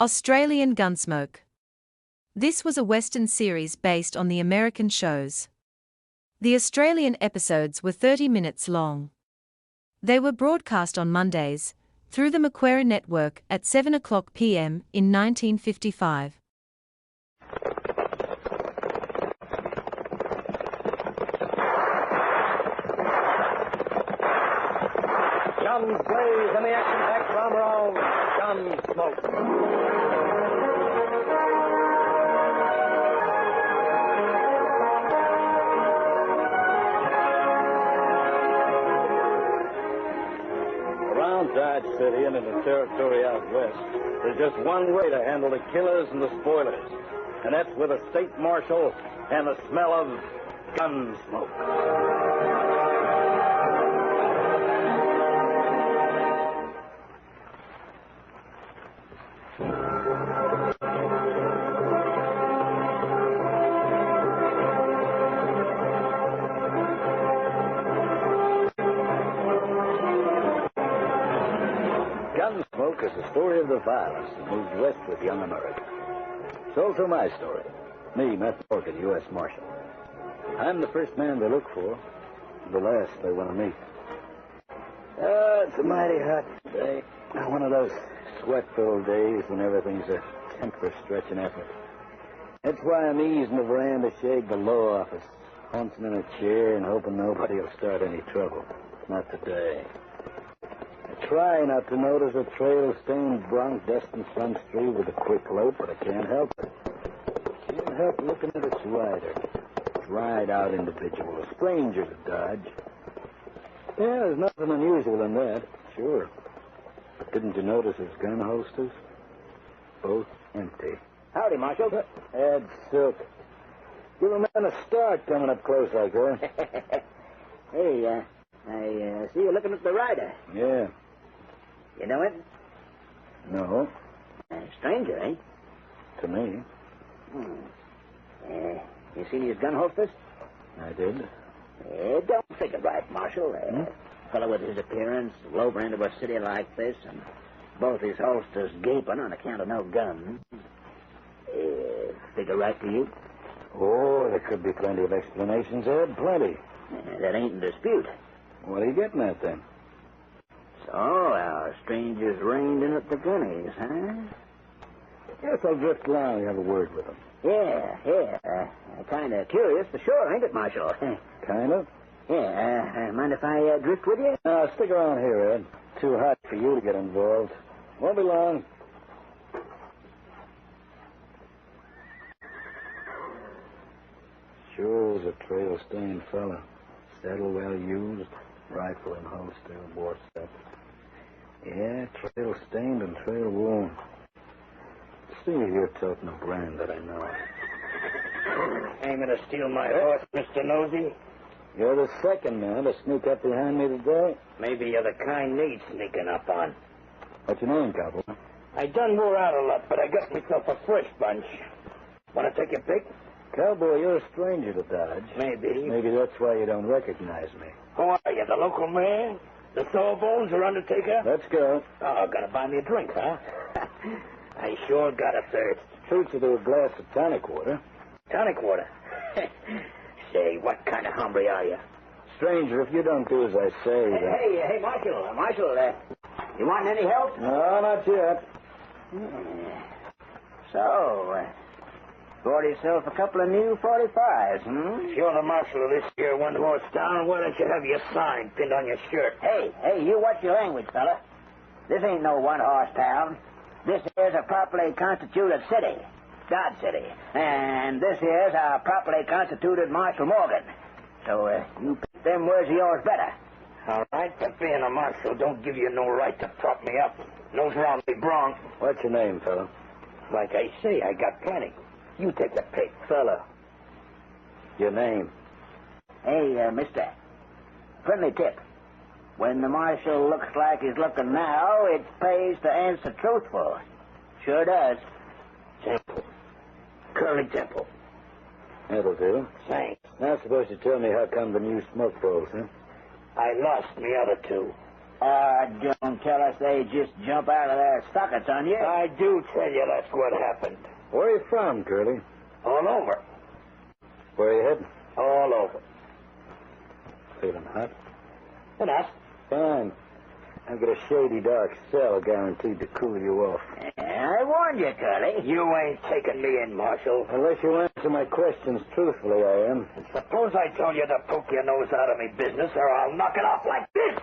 Australian Gunsmoke. This was a Western series based on the American shows. The Australian episodes were 30 minutes long. They were broadcast on Mondays, through the Macquarie Network at 7:00 p.m. in 1955. Guns blaze and the action-packed drama of Gunsmoke. Around Dodge City and in the territory out west, there's just one way to handle the killers and the spoilers, and that's with a state marshal and the smell of gun smoke. Gunsmoke is the story of the violence that moved west with young America. It's also my story. Me, Matt Morgan, U.S. Marshal. I'm the first man they look for, the last they want to meet. It's a mighty hot day. One of those sweat-filled days when everything's a temper-stretching effort. That's why I'm easing the veranda shade the law office, huncing in a chair and hoping nobody will start any trouble. Not today. I try not to notice a trail-stained bronc dusting Front Street with a quick lope, but I can't help it. Can't help looking at its rider. Dried-out individual, a stranger to Dodge. Yeah, there's nothing unusual in that, sure. But didn't you notice his gun holsters? Both empty. Howdy, Marshal. Add silk. Give a man a start coming up close like that. Hey, I see you looking at the rider. Yeah. You know it? No. Stranger, eh? To me. You seen his gun holsters? I did. Don't figure right, Marshal. Fellow with his appearance, lover into a city like this, and both his holsters gaping on account of no gun. Figure right to you? Oh, there could be plenty of explanations, Ed. Plenty. That ain't in dispute. What are you getting at, then? So, our strangers reined in at the gunnies, huh? Guess I'll drift along and have a word with him. Yeah. Kind of curious for sure, ain't it, Marshal? Kind of? Yeah, mind if I drift with you? No, stick around here, Ed. Too hot for you to get involved. Won't be long. Sure is a trail-stained fella. Saddle well used, rifle and holster, war set. Yeah, trail-stained and trail-worn. See if you're toting a brand that I know. Aiming to steal my horse, Mr. Nosey? You're the second man to sneak up behind me today. Maybe you're the kind need sneaking up on. What's your name, cowboy? I done wore out a lot, but I got myself a fresh bunch. Want to take a pic? Cowboy, you're a stranger to Dodge. Maybe. Maybe that's why you don't recognize me. Who are you, the local man? The Sawbones or Undertaker? Let's go. Oh, gonna buy me a drink, huh? I sure got a thirst. Treat you to a glass of tonic water. Tonic water? Say, what kind of hombre are you? Stranger, if you don't do as I say... Hey, Marshal, you want any help? No, not yet. So, bought yourself a couple of new 45s, hmm? If you're the marshal of this here Wentworth town, why don't you have your sign pinned on your shirt? Hey, you watch your language, fella. This ain't no one-horse town. This here's a properly constituted city, Dodge City. And this here's our properly constituted Marshal Morgan. So, you pick them words of yours better. All right, but being a marshal don't give you no right to prop me up. Nose around me bronc. What's your name, fella? Like I say, I got plenty. You take the pick. Fella. Your name? Hey, mister. Friendly tip. When the marshal looks like he's looking now, it pays to answer truthful. Sure does. Temple. Curly Temple. That'll do. Thanks. Now suppose you tell me how come the new smoke bowls, huh? I lost me other two. Don't tell us they just jump out of their sockets on you. I do tell you that's what happened. Where are you from, Curly? All over. Where are you heading? All over. Feeling hot? Enough. Fine. I've got a shady, dark cell guaranteed to cool you off. I warned you, Curly. You ain't taking me in, Marshal. Unless you answer my questions truthfully, I am. Suppose I tell you to poke your nose out of me business, or I'll knock it off like this.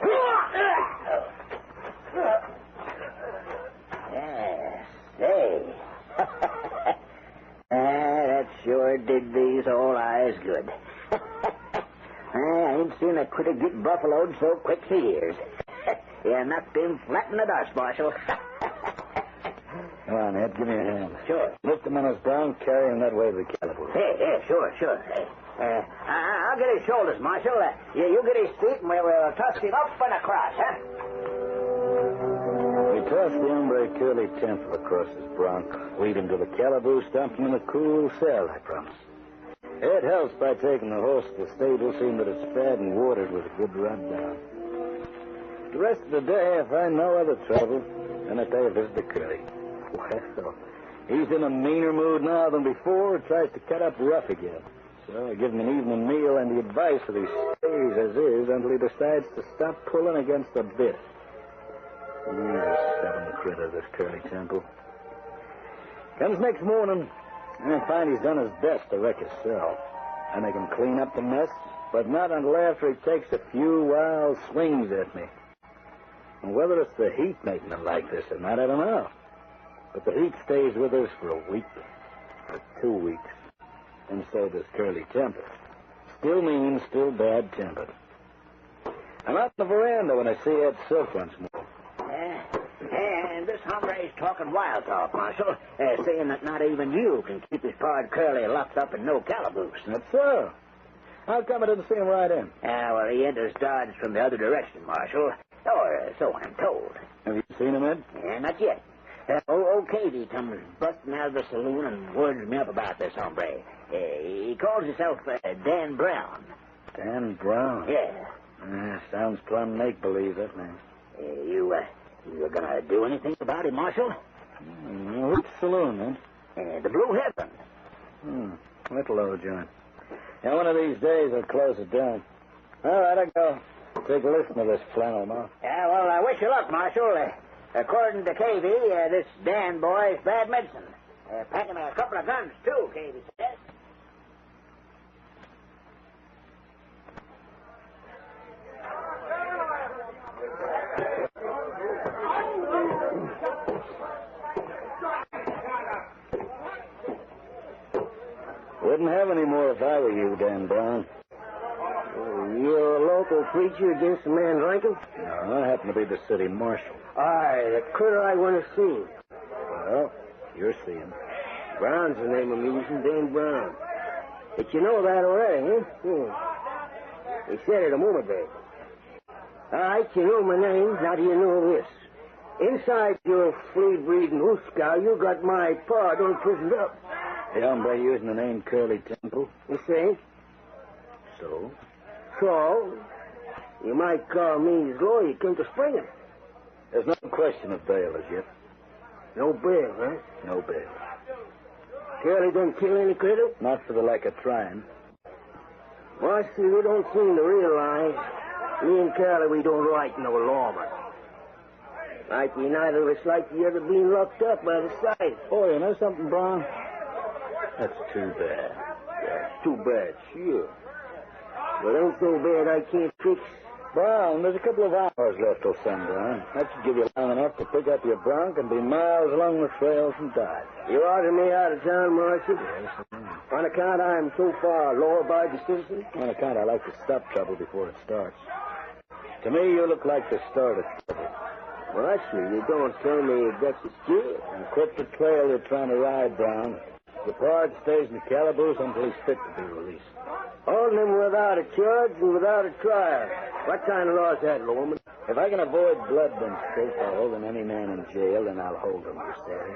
Say. That sure did these old eyes good. I ain't seen a critter get buffaloed so quick for years. You knocked him flat in the dust, Marshal. Come on, Ed, give me a hand. Sure. Lift him on his down, carry him that way to the calaboose. Hey, sure. I'll get his shoulders, Marshal. You get his feet, and we'll toss him up and across, huh? We tossed the hombre Curly Temple across his bronc, lead him to the calaboose, dump him in a cool cell, I promise. Ed helps by taking the horse to the stable, seeing that it's fed and watered with a good rub down. The rest of the day, I find no other trouble than that day I visit the Curly. Well, he's in a meaner mood now than before. Tries to cut up rough again. So I give him an evening meal and the advice that he stays as is until he decides to stop pulling against the bit. He's a stubborn critter, this Curly Temple. Comes next morning, and I find he's done his best to wreck his cell. I make him clean up the mess, but not until after he takes a few wild swings at me. And whether it's the heat making him like this or not, I don't know. But the heat stays with us for a week, for 2 weeks, and so does Curly Temple. Still mean, still bad-tempered. I'm out on the veranda when I see Ed Silk once more. And this hombre's talking wild talk, Marshal, saying that not even you can keep his pard Curly locked up in no calaboose. That's so. How come I didn't see him right in? Well, he enters Dodge from the other direction, Marshal. Or so I'm told. Have you seen him, Ed? Not yet. Old Katie comes busting out of the saloon and words me up about this hombre. He calls himself Dan Brown. Dan Brown? Yeah. Sounds plumb make-believe, that name. You gonna do anything about it, Marshal? Which saloon, then? The Blue Heron. Little old joint. Yeah, one of these days I'll close it down. All right, I'll go. Take a listen to this flannel mouth. Well, I wish you luck, Marshal. According to Cavey, this Dan boy's bad medicine. Packing a couple of guns, too, Cavey says. Wouldn't have any more if I were you, Dan Brown. You're a local preacher against the man drinking? No, I happen to be the city marshal. Aye, the critter I want to see. Well, you're seeing. Brown's the name I'm using, Dan Brown. But you know that already, huh? He said it a moment ago. All right, you know my name. Now do you know this? Inside your flea-breeding hoosecow, you got my pard imprisoned up. The hombre using the name Curly Temple. You see? So? So, you might call me his lawyer. Came to spring him. There's no question of bail as yet. No bail, huh? No bail. Curly don't kill any critter? Not for the lack of trying. Marcy, you don't seem to realize me and Curly, we don't like no lawman. Like we neither of us like the other being locked up by the sight. Oh, you know something, Brown? That's too bad. That's too bad, sure. But ain't so bad I can't fix. Brown, there's a couple of hours left till sundown. That should give you long enough to pick up your bronc and be miles along the trail from Dodge. You order me out of town, Marshal? Yes, I am. On account I'm so far law-abiding citizen? On account I like to stop trouble before it starts. To me, you look like the start of trouble. Marshal, you don't tell me that's a jail. And quit the trail you're trying to ride, Brown. The pard stays in the calaboose until he's fit to be released. Holding him without a charge and without a trial. What kind of law is that, lawman? If I can avoid blood and for holding any man in jail, then I'll hold him, you say.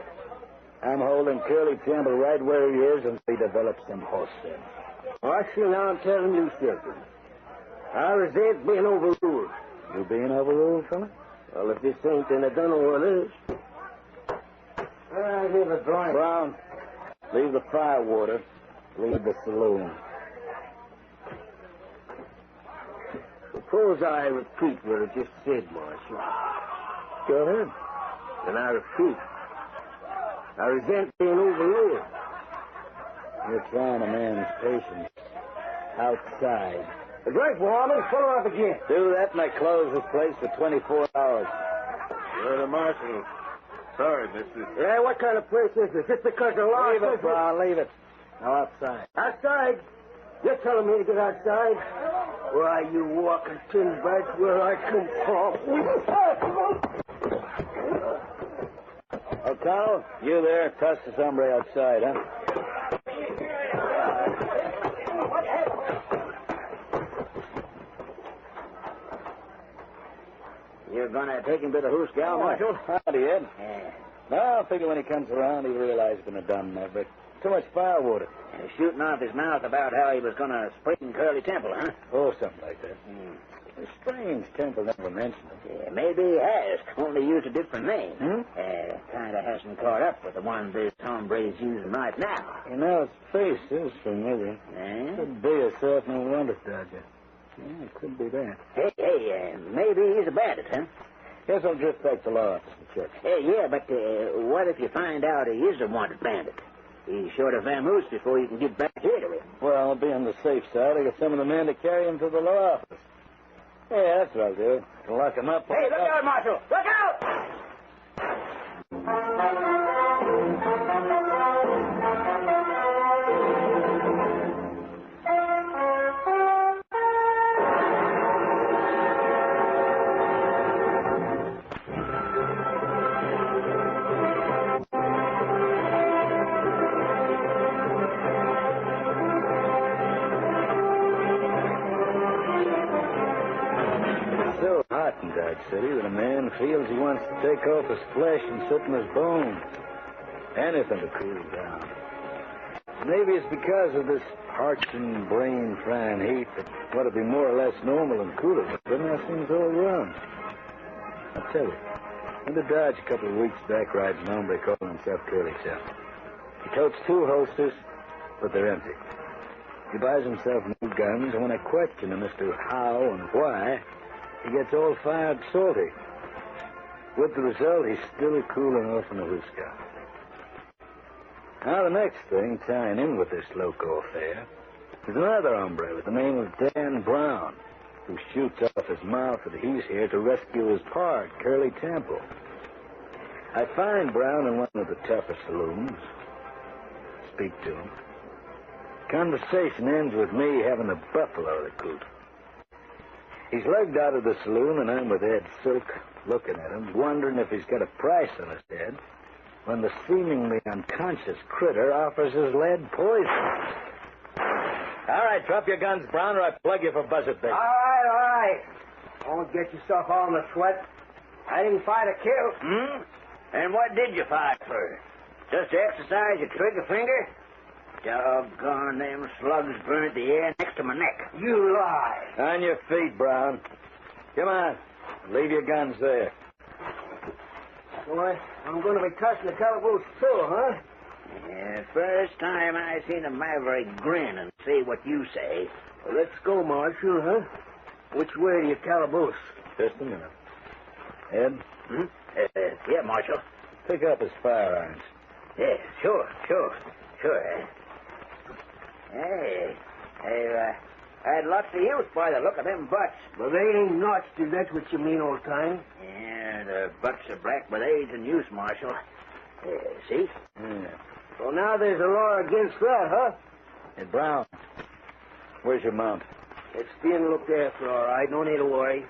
I'm holding Curly Temple right where he is until he develops some horse sense. Marshal, now I'm telling you something. I resent being overruled. You being overruled, fella? Well, if this ain't, then I don't know what is. Here's a joint. Brown, leave the firewater. Leave the saloon. Suppose I repeat what I just said, Marshal. Go ahead. And I repeat, I resent being overruled. You're trying a man's patience. Outside. The drink, Warman. Pull her up again. Do that and I close this place for 24 hours. You're the marshal. Sorry, mister. Yeah, what kind of place is this? Just because the law Leave says it, Brown. Leave it. Now outside. Outside? You're telling me to get outside? Why, you walking tin bats where I come from. O'Connell, you there. Toss this hombre outside, huh? You're gonna take him to the hoose gal, Marshal? Howdy, Ed. Yeah. No, I figure when he comes around, he'll realize he's been a dumb maverick. Too much firewater. Shooting off his mouth about how he was gonna spring Curly Temple, huh? Oh, something like that. A strange Temple never mentioned it. Yeah, maybe he has. Only used a different name. Hmm? Kinda hasn't caught up with the one this hombre's using right now. You know, his face is familiar. Eh? Could be a certain wonder dodger. Yeah, it could be that. Hey, maybe he's a bandit, huh? Guess I'll drift back to law office and check. Yeah, but what if you find out he is a wanted bandit? He's short of vamoose before you can get back here to him. Well, I'll be on the safe side. I got some of the men to carry him to the law office. Yeah, that's what I'll do. I'll lock him up. Hey, look out, Marshal! Look out! So hot in Dodge City that a man feels he wants to take off his flesh and sit in his bones. Anything to cool down. Maybe it's because of this parching, brain-frying heat that ought to be more or less normal and cooler, but then that seems all wrong. I'll tell you. Went to Dodge a couple of weeks back riding an hombre calling himself Curly Temple. He totes 2 holsters, but they're empty. He buys himself new guns, and when I question him as to how and why, he gets all fired salty. With the result, he's still cooling off in the Huska. Now, the next thing, tying in with this loco affair, is another hombre with the name of Dan Brown, who shoots off his mouth that he's here to rescue his pard, Curly Temple. I find Brown in one of the tougher saloons. Speak to him. Conversation ends with me having a buffalo recruit. He's lugged out of the saloon, and I'm with Ed Silk, looking at him, wondering if he's got a price on his head, when the seemingly unconscious critter offers his lead poison. All right, drop your guns, Brown, or I plug you for buzzard bait. All right. Don't get yourself all in a sweat. I didn't fight a kill. Hmm? And what did you fight for? Just to exercise your trigger finger? Doggone, them slugs burnt the air next to my neck. You lie. On your feet, Brown. Come on. Leave your guns there. Boy, I'm going to be touching the calaboose too, huh? Yeah, first time I seen a maverick grin and say what you say. Well, let's go, Marshal, huh? Which way to your calaboose? Just a minute. Ed, Hmm? Yeah, Marshal. pick up his firearms. Yeah, sure. Hey, I had lots of use by the look of them butts. Well, they ain't notched, if that's what you mean, old time. Yeah, the butts are black with age and use, Marshal. See? Yeah. Well, now there's a law against that, huh? Hey, Brown, where's your mount? It's being looked after, all right. No need to worry.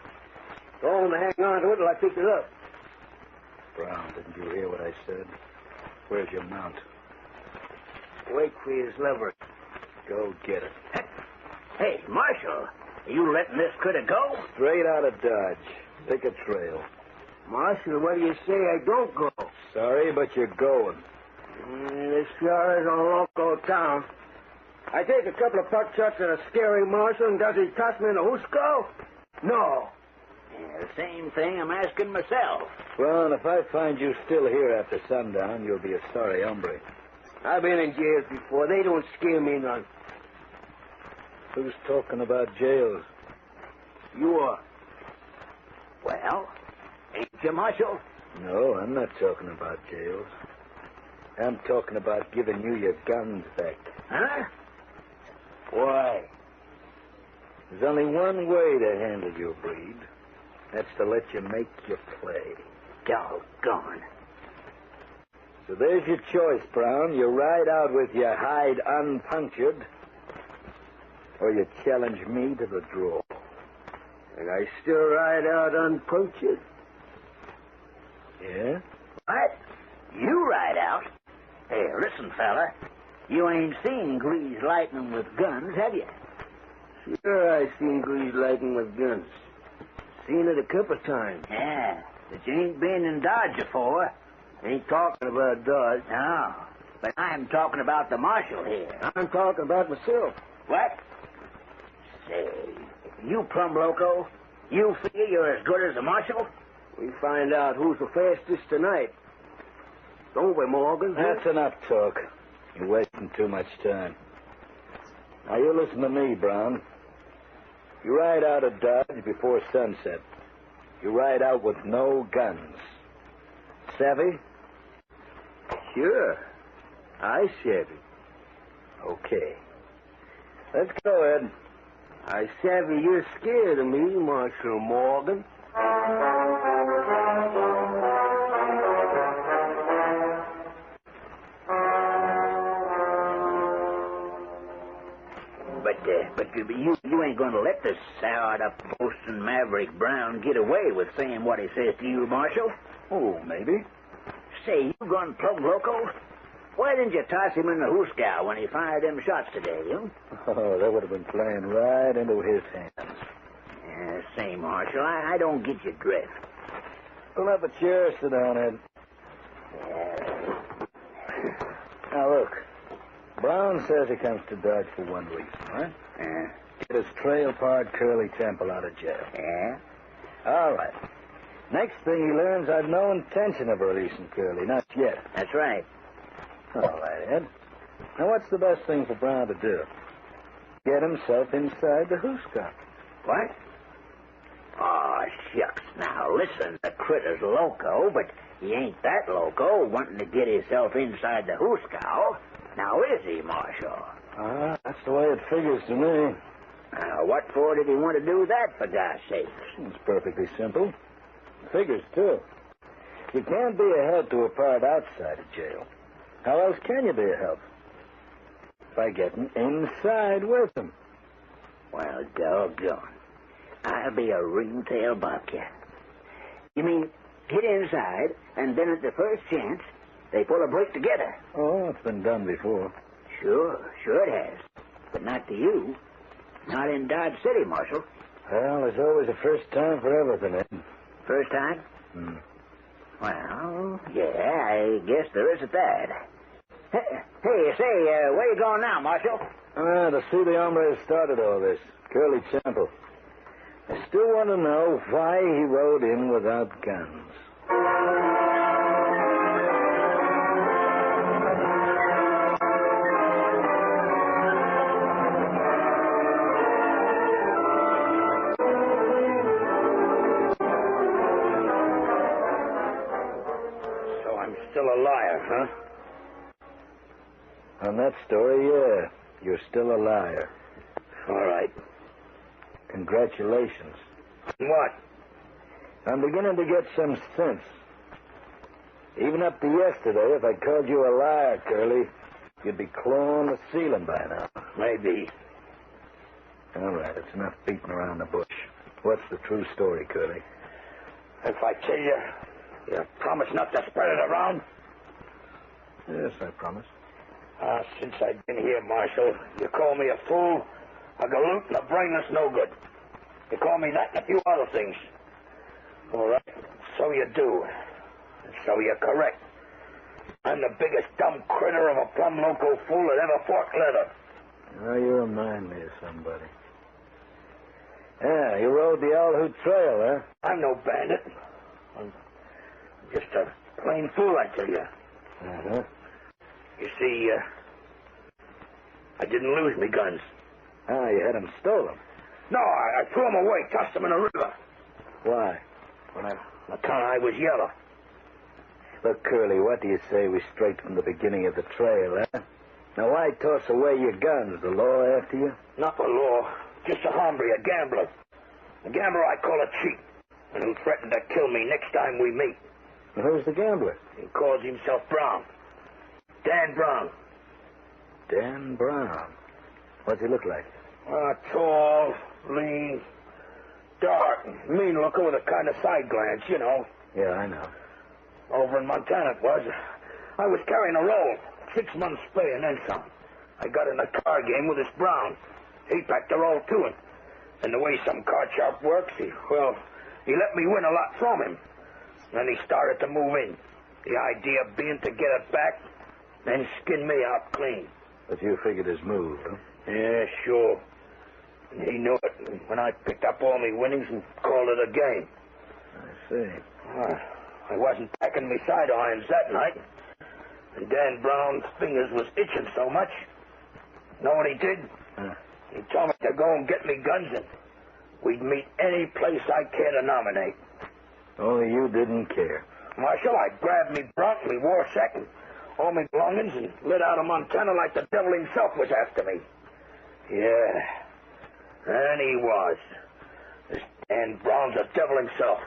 Go on to hang on to it till I pick it up. Brown, didn't you hear what I said? Where's your mount? Wait for his lever. Go get it. Hey, Marshal, are you letting this critter go? Straight out of Dodge. Pick a trail. Marshal, what do you say I don't go? Sorry, but you're going. This sure is a local town. I take a couple of puck shots at a scary marshal, and does he toss me in the Husko? No. The same thing I'm asking myself. Well, if I find you still here after sundown, you'll be a sorry hombre. I've been in jails before. They don't scare me none. Who's talking about jails? You are. Well, ain't you, Marshal? No, I'm not talking about jails. I'm talking about giving you your guns back. Huh? Why? There's only one way to handle your breed. That's to let you make your play. Doggone. So there's your choice, Brown. You ride out with your hide unpunctured, or you challenge me to the draw. And I still ride out unpunctured. Yeah? What? You ride out? Hey, listen, fella. You ain't seen greased lightning with guns, have you? Sure, I seen greased lightning with guns. Seen it a couple times. Yeah, but you ain't been in Dodge before. Ain't talking about Dodge. No, but I'm talking about the marshal here. I'm talking about myself. What? Say, you plumb loco? You figure you're as good as the marshal? We find out who's the fastest tonight. Don't we, Morgan? That's enough talk. You're wasting too much time. Now, you listen to me, Brown. You ride out of Dodge before sunset. You ride out with no guns. Savvy? Sure. I savvy. Okay. Let's go, Ed. I savvy you're scared of me, Marshal Morgan. But you ain't going to let this soured-up boasting maverick Brown get away with saying what he says to you, Marshal? Oh, maybe. Say, you gone plumb loco? Why didn't you toss him in the hoosegow when he fired them shots today, you? Oh, that would have been playing right into his hands. Yeah, say, Marshal, I don't get your drift. Pull up a chair, sit down, Ed. Now, look. Brown says he comes to Dodge for one reason, right? Yeah. Get his trail-pard Curly Temple out of jail. Yeah? All right. Next thing he learns, I've no intention of releasing Curly, not yet. That's right. All right, Ed. Now, what's the best thing for Brown to do? Get himself inside the hoosegow. What? Oh, shucks. Now, listen, the critter's loco, but he ain't that loco wanting to get himself inside the hoosegow. Now, is he, Marshal? That's the way it figures to me. Now, what for did he want to do that, for gosh sakes? It's perfectly simple. Figures, too. You can't be a help to a pard outside of jail. How else can you be a help? By getting inside with him. Well, doggone. I'll be a ringtail bobcat. You mean get inside, and then at the first chance, they pull a break together? Oh, it's been done before. Sure it has. But not to you. Not in Dodge City, Marshal. Well, there's always a first time for everything, Ed. First time? Well, yeah, I guess there is at that. Hey, say, where you going now, Marshal? To see the hombre who started all this, Curly Temple. I still want to know why he rode in without guns. So I'm still a liar, huh? On that story, yeah, you're still a liar. All right. Congratulations. What? I'm beginning to get some sense. Even up to yesterday, if I called you a liar, Curly, you'd be clawing the ceiling by now. Maybe. All right, it's enough beating around the bush. What's the true story, Curly? If I tell you, you promise not to spread it around? Yes, I promise. Since I've been here, Marshal, you call me a fool, a galoot, and a brainless no-good. You call me that and a few other things. All right, so you do. And so you're correct. I'm the biggest dumb critter of a plumb loco fool that ever forked leather. Now you remind me of somebody. Yeah, you rode the Owl Hoot Trail, huh? I'm no bandit. I'm just a plain fool, I tell you. Uh-huh. You see, I didn't lose me guns. Ah, you had them stolen. No, I threw them away, tossed them in the river. Why? On account I was yellow. Look, Curly, what do you say we straight from the beginning of the trail, huh? Now, why toss away your guns? The law after you? Not the law. Just a hombre, a gambler. A gambler I call a cheat, and who threatened to kill me next time we meet. Well, who's the gambler? He calls himself Brown. Dan Brown. Dan Brown. What's he look like? Tall, lean, dark, mean-looking with a kind of side glance, you know. Yeah, I know. Over in Montana it was. I was carrying a roll, 6 months pay and then some. I got in a card game with this Brown. He packed the roll to him. And the way some card sharp works, he let me win a lot from him. Then he started to move in. The idea being to get it back, then skin me out clean. But you figured his move, huh? Yeah, sure. And he knew it. And when I picked up all my winnings and called it a game. I see. I wasn't packing me side irons that night. And Dan Brown's fingers was itching so much. Know what he did? He told me to go and get me guns, and we'd meet any place I care to nominate. Only you didn't care. Marshal, I grabbed me bronc, me war sack, and all me belongings, and lit out of Montana like the devil himself was after me. Yeah, and he was. This Dan Brown's a devil himself.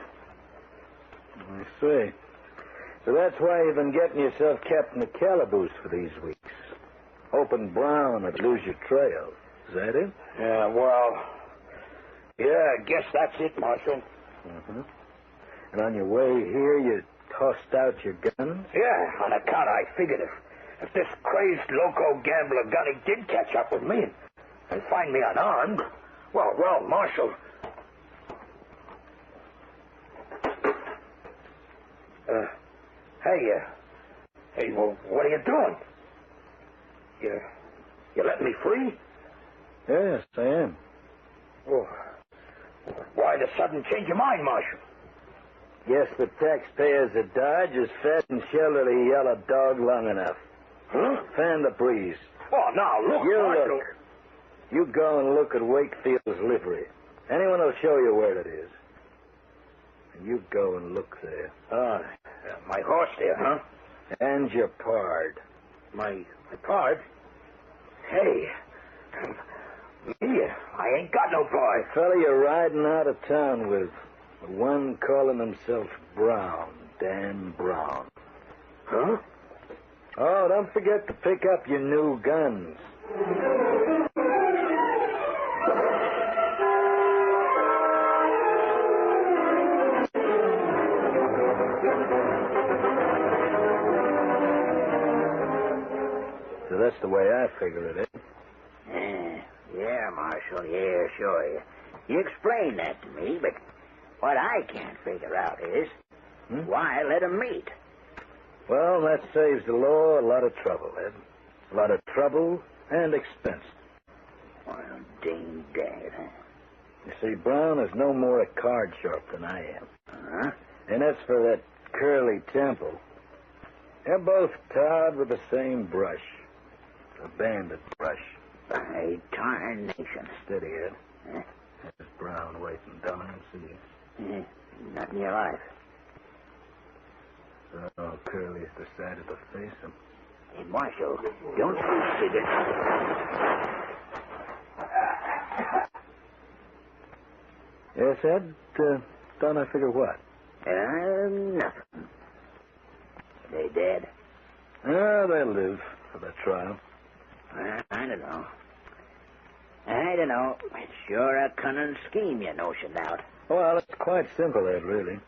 I see. So that's why you've been getting yourself kept in the calaboose for these weeks. Hoping Brown would lose your trail. Is that it? Yeah, I guess that's it, Marshal. Mm-hmm. And on your way here, you tossed out your guns? Yeah, on account I figured if this crazed loco gambler Gunny did catch up with me and find me unarmed, well, Marshal. Hey, well, what are you doing? You letting me free? Yes, I am. Well, why the sudden change of mind, Marshal? Guess the taxpayers of Dodge has fed and sheltered a yellow dog long enough. Huh? Fan the breeze. Oh, now, look, You Marshal. look. You go and look at Wakefield's livery. Anyone will show you where it is. And you go and look there. My horse there, huh? And your pard. My pard? Hey, me, I ain't got no pard. The fella you're riding out of town with. The one calling himself Brown. Dan Brown. Huh? Oh, don't forget to pick up your new guns. So that's the way I figure it, eh? Yeah, Marshal, yeah, sure. You explained that to me, but what I can't figure out is why let 'em meet? Well, that saves the law a lot of trouble, Ed. A lot of trouble and expense. Well, ding dang, huh? You see, Brown is no more a card sharp than I am. Huh? And as for that Curly Temple, they're both tarred with the same brush. A bandit brush. By tarnation. Steady, Ed. Huh? There's Brown waiting down, see? Not in your life. So Curly's decided to face him. Hey, Marshal, don't you figure... Yes, Ed? Don't I figure what? Nothing. They dead? Oh, they'll live for the trial. I don't know. It's sure a cunning scheme you notioned out. Well, it's quite simple, Ed, really.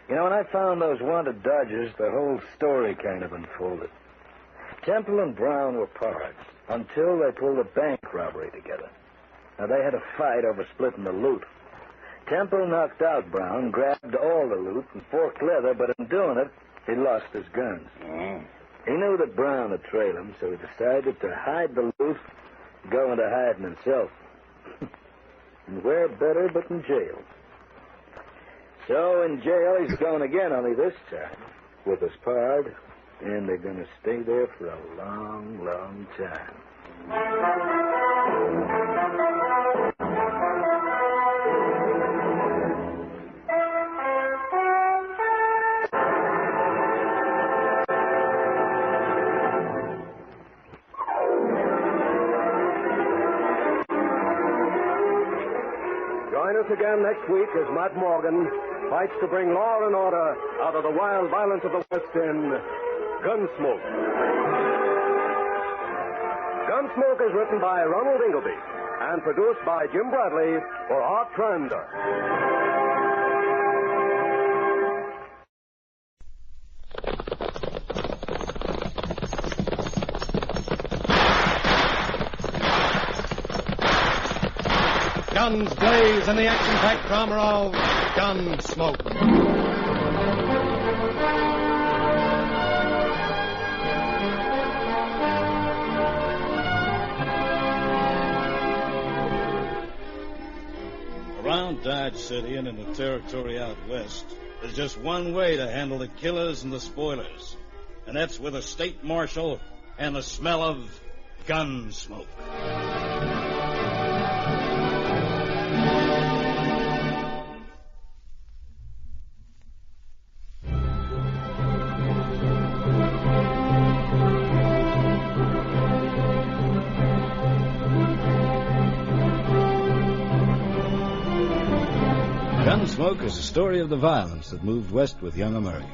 You know, when I found those wanted dodgers, the whole story kind of unfolded. Temple and Brown were pards until they pulled a bank robbery together. Now, they had a fight over splitting the loot. Temple knocked out Brown, grabbed all the loot and forked leather, but in doing it, he lost his guns. Yeah. He knew that Brown would trail him, so he decided to hide the loot, go into hiding himself. And where better but in jail? So in jail he's going again, only this time with his pard, and they're going to stay there for a long, long time. Join us again next week as Matt Morgan fights to bring law and order out of the wild violence of the West in Gunsmoke. Gunsmoke is written by Ronald Ingleby and produced by Jim Bradley for Art Trender. Guns blaze in the action-packed drama of Gunsmoke. Around Dodge City and in the territory out west, there's just one way to handle the killers and the spoilers, and that's with a state marshal and the smell of gun smoke. Gunsmoke is the story of the violence that moved west with young America.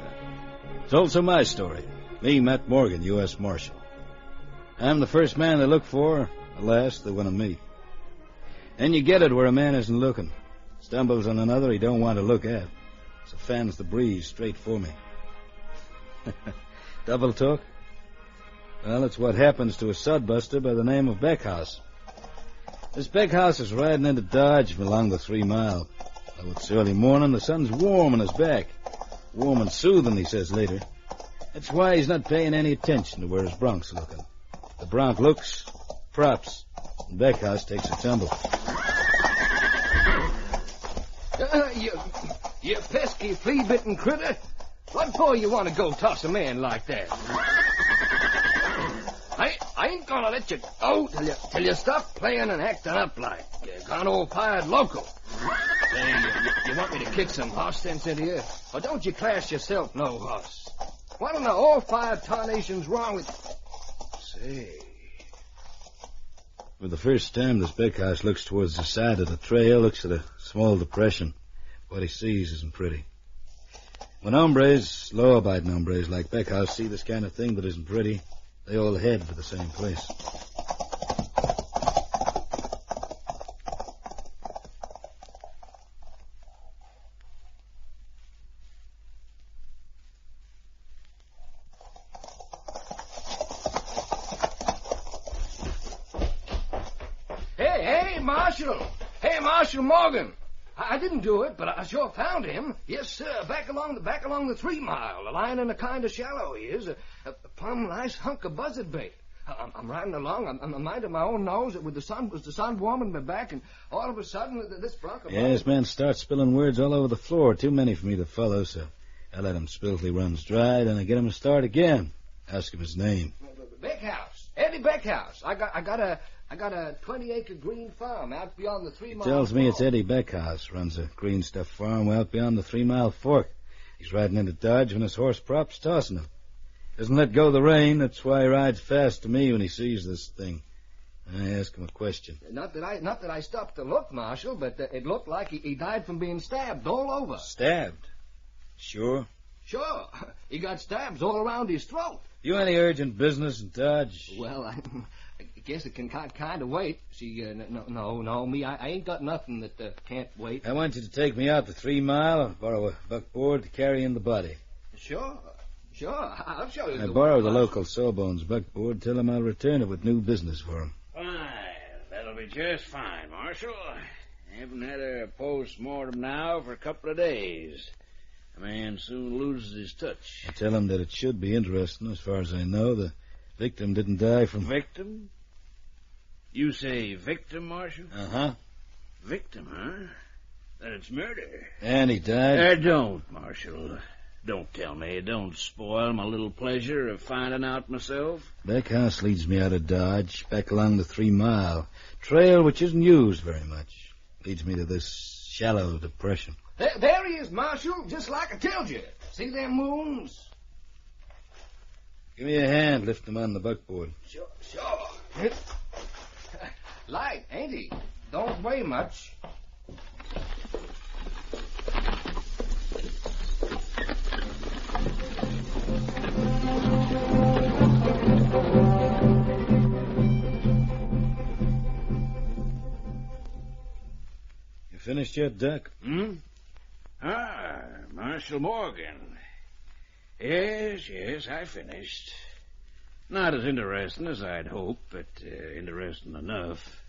It's also my story. Me, Matt Morgan, U.S. Marshal. I'm the first man they look for, the last they want to meet. And you get it where a man isn't looking. Stumbles on another he don't want to look at. So fans the breeze straight for me. Double talk? Well, it's what happens to a sodbuster by the name of Beckhouse. This Beckhouse is riding into Dodge from along the 3 Mile. Though it's early morning, the sun's warm on his back. Warm and soothing, he says later. That's why he's not paying any attention to where his bronk's looking. The bronk looks, props, and Beckhouse takes a tumble. You pesky flea-bitten critter. What for you want to go toss a man like that? I ain't gonna let you go till you stop playing and acting up like gone old-fired local. Say, you want me to kick some horse sense into you? Or don't you class yourself no horse? What in the all-fired tarnation's wrong with... Say... For the first time, this Beckhouse looks towards the side of the trail, looks at a small depression. What he sees isn't pretty. When hombres, law-abiding hombres like Beckhouse see this kind of thing that isn't pretty, they all head for the same place. Hey, Marshal Morgan. I didn't do it, but I sure found him. Yes, sir, back along the 3 Mile, lying in a kind of shallow he is. A plumb nice hunk of buzzard bait. I'm riding along. I'm minding my own nose with the sun warming my back, and all of a sudden this bronco... Yeah, this man starts spilling words all over the floor. Too many for me to follow, so I let him spill till he runs dry, then I get him to start again. Ask him his name. Beckhouse. Eddie Beckhouse. I got a 20-acre green farm out beyond the 3 Mile. Tells me it's Eddie Beckhouse runs a green stuff farm out beyond the 3 Mile Fork. He's riding into Dodge when his horse prop's tossing him. Doesn't let go the rein. That's why he rides fast to me when he sees this thing. I ask him a question. Not that I stopped to look, Marshal, but it looked like he died from being stabbed all over. Stabbed? Sure? Sure. He got stabs all around his throat. You any urgent business in Dodge? Well, I guess it can kind of wait. See, no, me, I ain't got nothing that can't wait. I want you to take me out to 3 Mile and borrow a buckboard to carry in the body. Sure, I'll show you. I borrow the local Sawbones buckboard. Tell him I'll return it with new business for him. Fine. That'll be just fine, Marshal. I haven't had a post-mortem now for a couple of days. A man soon loses his touch. I tell him that it should be interesting. As far as I know, the victim didn't die from... Victim? You say victim, Marshal? Uh-huh. Victim, huh? Then it's murder. And he died? Don't, Marshal. Don't tell me. Don't spoil my little pleasure of finding out myself. Backhouse leads me out of Dodge, back along the 3 Mile. Trail which isn't used very much. Leads me to this shallow depression. There he is, Marshal, just like I told you. See them moons? Give me a hand, lift him on the buckboard. Sure. Light, ain't he? Don't weigh much. You finished yet, Doc? Marshal Morgan. Yes, I finished. Not as interesting as I'd hoped, but interesting enough.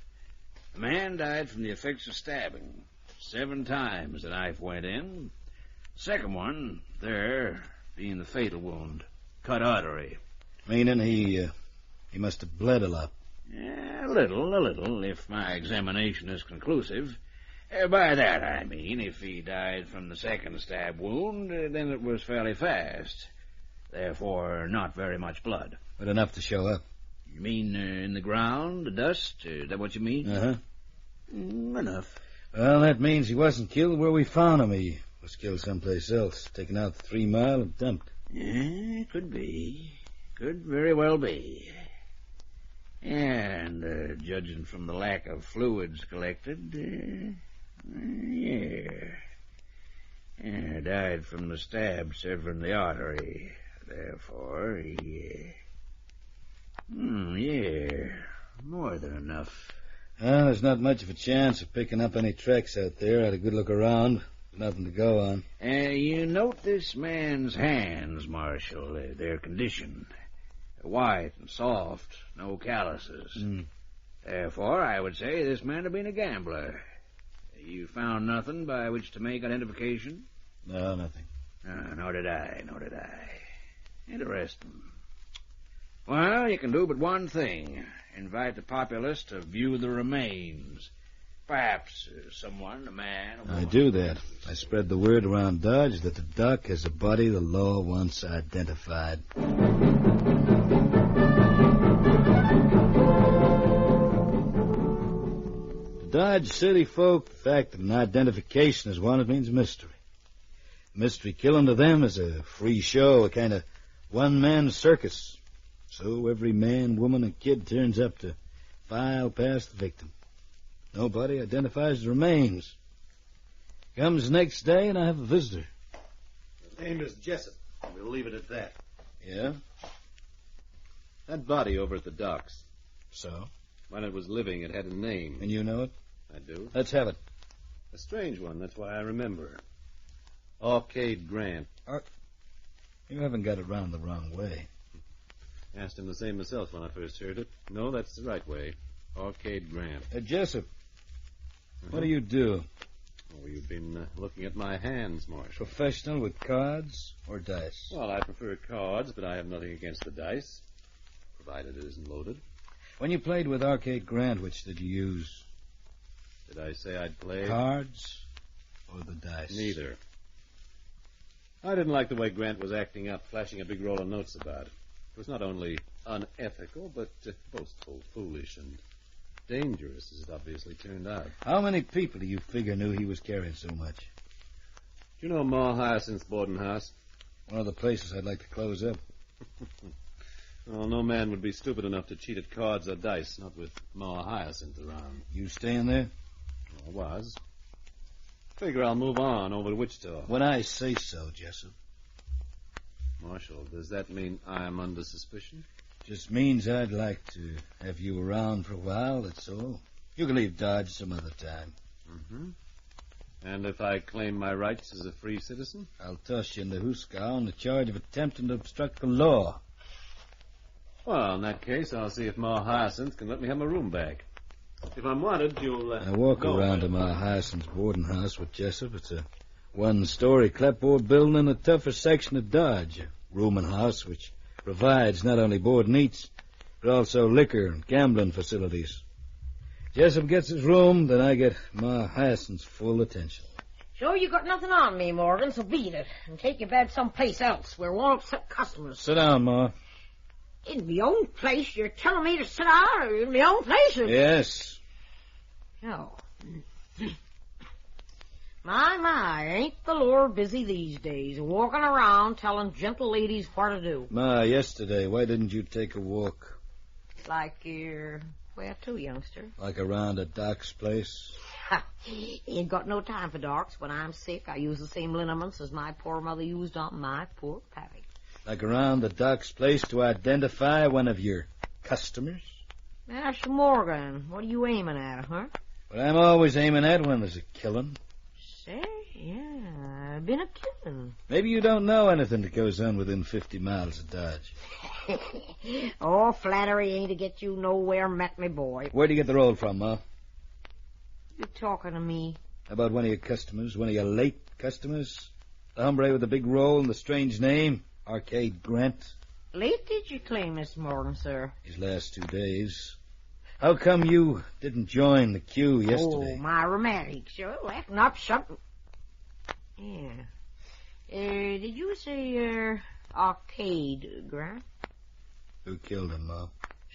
The man died from the effects of stabbing. 7 times the knife went in. Second one, there, being the fatal wound. Cut artery. Meaning he must have bled a lot. A little, if my examination is conclusive. By that, I mean, if he died from the second stab wound, then it was fairly fast. Therefore, not very much blood. But enough to show up. You mean in the ground, the dust? Is that what you mean? Uh-huh. Enough. Well, that means he wasn't killed where we found him. He was killed someplace else, taken out the 3 Mile and dumped. Could be. Could very well be. And, judging from the lack of fluids collected, died from the stab severing the artery. Therefore, he... more than enough. Well, there's not much of a chance of picking up any tracks out there. I had a good look around. Nothing to go on. You note this man's hands, Marshal, their condition. White and soft, no calluses. Therefore, I would say this man had been a gambler. You found nothing by which to make identification? No, nothing. Nor did I. Interesting. Well, you can do but one thing. Invite the populace to view the remains. Perhaps someone, a man... I do that. I spread the word around Dodge that the Doc has a body the law wants identified. The Dodge City folk, the fact that an identification is wanted means mystery. Mystery killing to them is a free show, a kind of one-man circus. So every man, woman, and kid turns up to file past the victim. Nobody identifies the remains. Comes the next day, and I have a visitor. The name is Jessup. We'll leave it at that. Yeah? That body over at the docks. So? When it was living, it had a name. And you know it? I do. Let's have it. A strange one, that's why I remember. Arcade Grant. You haven't got it round the wrong way. Asked him the same myself when I first heard it. No, that's the right way. Arcade Grant. Jessup, what do you do? Oh, you've been looking at my hands, Marshal. Professional with cards or dice? Well, I prefer cards, but I have nothing against the dice, provided it isn't loaded. When you played with Arcade Grant, which did you use? Did I say I'd play? Cards or the dice? Neither. I didn't like the way Grant was acting up, flashing a big roll of notes about it. It was not only unethical, but boastful, foolish, and dangerous, as it obviously turned out. How many people do you figure knew he was carrying so much? Do you know Ma Hyacinth's boarding house? One of the places I'd like to close up. Well, no man would be stupid enough to cheat at cards or dice, not with Ma Hyacinth around. You staying there? I was. Figure I'll move on over to Wichita. When I say so, Jessup. Marshal, does that mean I'm under suspicion? Just means I'd like to have you around for a while, that's all. You can leave Dodge some other time. Mm-hmm. And if I claim my rights as a free citizen? I'll toss you into Huskow on the charge of attempting to obstruct the law. Well, in that case, I'll see if Ma Hyacinth can let me have my room back. If I'm wanted, you'll... I walk around to Ma Hyacinth's boarding house with Jessup. It's a one-story clapboard building in the tougher section of Dodge. A rooming house which provides not only board and eats, but also liquor and gambling facilities. Jessup gets his room, then I get Ma Hyacinth's full attention. Sure you got nothing on me, Morgan, so beat it. And take your bed someplace else where won't upset customers. Sit down, Ma. In my own place? You're telling me to sit down in my own place? Yes. Oh. My, ain't the Lord busy these days, walking around telling gentle ladies what to do. Ma, yesterday, why didn't you take a walk? Like where to, youngster? Like around at Doc's place? Ain't got no time for darks. When I'm sick, I use the same liniments as my poor mother used on my poor Patty. Like around the Doc's place to identify one of your customers? Master Morgan, what are you aiming at, huh? Well, I'm always aiming at when there's a killing. Say, yeah, I've been a killing. Maybe you don't know anything that goes on within 50 miles of Dodge. Oh, flattery ain't to get you nowhere, met me boy. Where'd you get the roll from, Ma? You talking to me? About one of your customers, one of your late customers? The hombre with the big roll and the strange name, Arcade Grant. Late did you claim, Miss Morgan, sir? His last 2 days. How come you didn't join the queue yesterday? Oh, my romantic, sure, acting up something. Yeah. Did you say, Arcade Grant? Who killed him, Ma?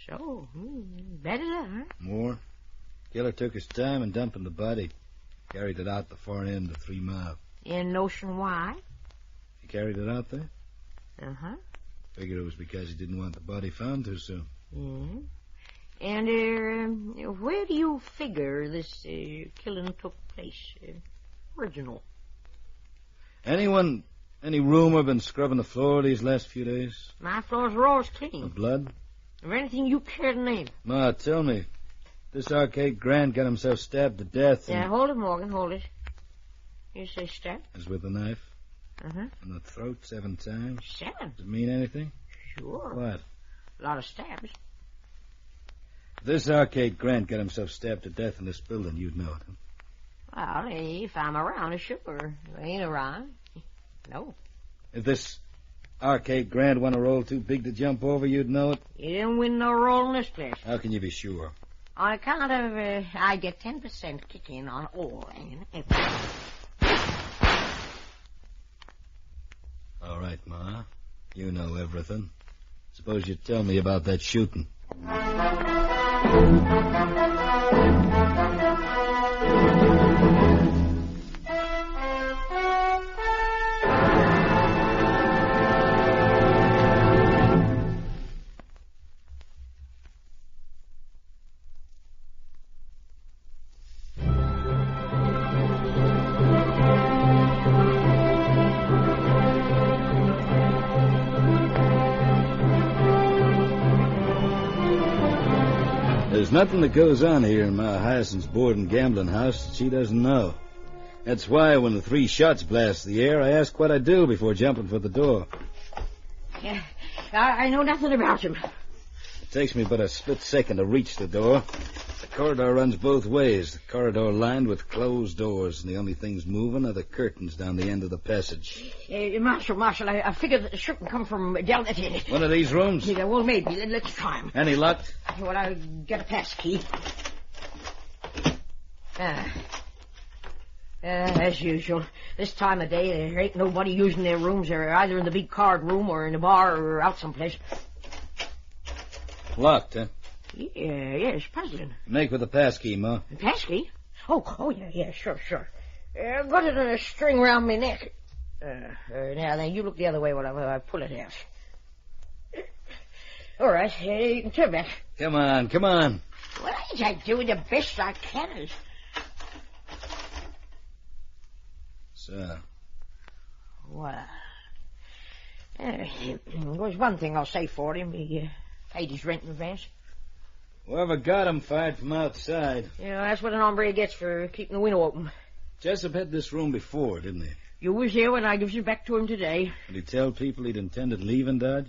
So, better that, huh? More. Killer took his time in dumping the body. Carried it out the far end of 3 Mile. Any notion why? He carried it out there? Uh-huh. Figured it was because he didn't want the body found too soon. Yeah. And, where do you figure this, killing took place? Original. Any rumor been scrubbing the floor these last few days? My floors are always clean. Of blood? Of anything you care to name. Ma, tell me. This Arcade Grant got himself stabbed to death. Yeah, hold it, Morgan, hold it. You say stab? As with a knife? Uh-huh. In the throat 7 times? 7? Does it mean anything? Sure. What? A lot of stabs. If this Arcade Grant got himself stabbed to death in this building, you'd know it. Huh? Well, if I'm around, sure. If I ain't around, no. If this Arcade Grant won a roll too big to jump over, you'd know it? You didn't win no roll in this place. How can you be sure? On account of, I get 10% kick-in on all. All right, Ma. You know everything. Suppose you tell me about that shooting. There's nothing that goes on here in Ma Hyacinth's board and gambling house that she doesn't know. That's why when the 3 shots blast the air, I ask what I do before jumping for the door. Yeah, I know nothing about him. It takes me but a split second to reach the door. The corridor runs both ways. The corridor lined with closed doors, and the only things moving are the curtains down the end of the passage. Marshal, I figured that the shooting come from down that end. One of these rooms? Yeah, well, maybe. Let's try him. Any luck? Well, I'll get a pass key. As usual. This time of day, there ain't nobody using their rooms. They're either in the big card room or in the bar or out someplace. Locked, huh? Yeah, it's puzzling. Make with the pass key, Ma. A pass key? Oh, yeah, sure. Got it in a string round my neck. Now then, you look the other way while I pull it out. All right, you can turn back. Come on. Well, I'm doing the best I can. So? Well, there's one thing I'll say for him. He paid his rent in advance. Whoever got him fired from outside. Yeah, that's what an hombre gets for keeping the window open. Jessup had this room before, didn't he? You was here when I gives it back to him today. Did he tell people he'd intended leaving Dodge?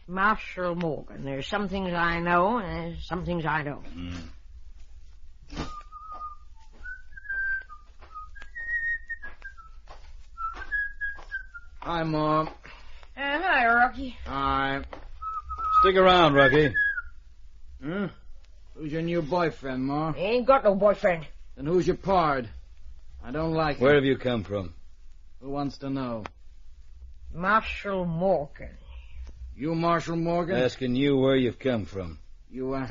Marshal Morgan. There's some things I know, and there's some things I don't. Hi, Mom. Hi, Rocky. Hi. Stick around, Rocky. Huh? Who's your new boyfriend, Ma? He ain't got no boyfriend. Then who's your pard? I don't like Where him. have you come from? Who wants to know? Marshal Morgan. You Marshal Morgan? Asking you where you've come from. You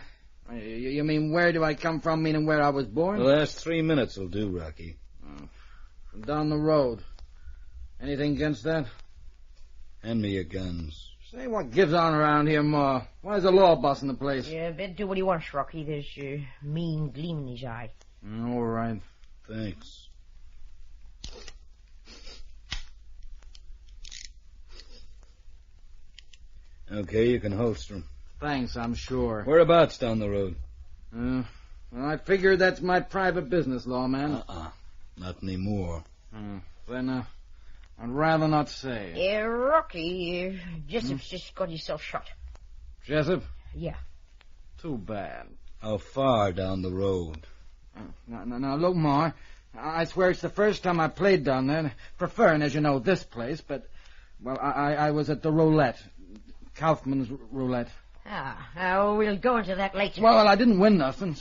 mean where do I come from, meaning where I was born? The last 3 minutes will do, Rocky. From down the road. Anything against that? Hand me your guns. Say, what gives on around here, Ma? Why is the law bossing the place? Yeah, better do what he wants, Rocky. There's a mean gleam in his eye. All right. Thanks. Okay, you can holster 'em. Thanks, I'm sure. Whereabouts down the road? Well, I figure that's my private business, lawman. Not anymore. Then, I'd rather not say. Yeah, Rocky, Jessup's just got himself shot. Jessup? Yeah. Too bad. How far down the road? Now, look, Ma, I swear it's the first time I played down there, preferring, as you know, this place, but, well, I was at the roulette. Kaufman's roulette. We'll go into that later. Well, I didn't win nothing,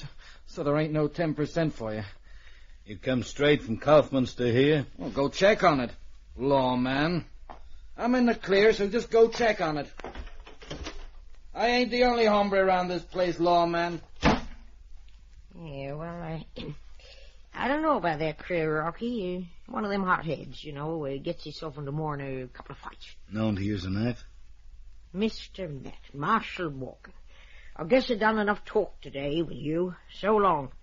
so there ain't no 10% for you. You come straight from Kaufman's to here? Well, go check on it, lawman. I'm in the clear, so just go check on it. I ain't the only hombre around this place, lawman. Yeah, well, I don't know about that career, Rocky. One of them hotheads, gets himself into more than a couple of fights. Known to use a knife? Mr. Met, Marshal Morgan. I guess I've done enough talk today with you. So long.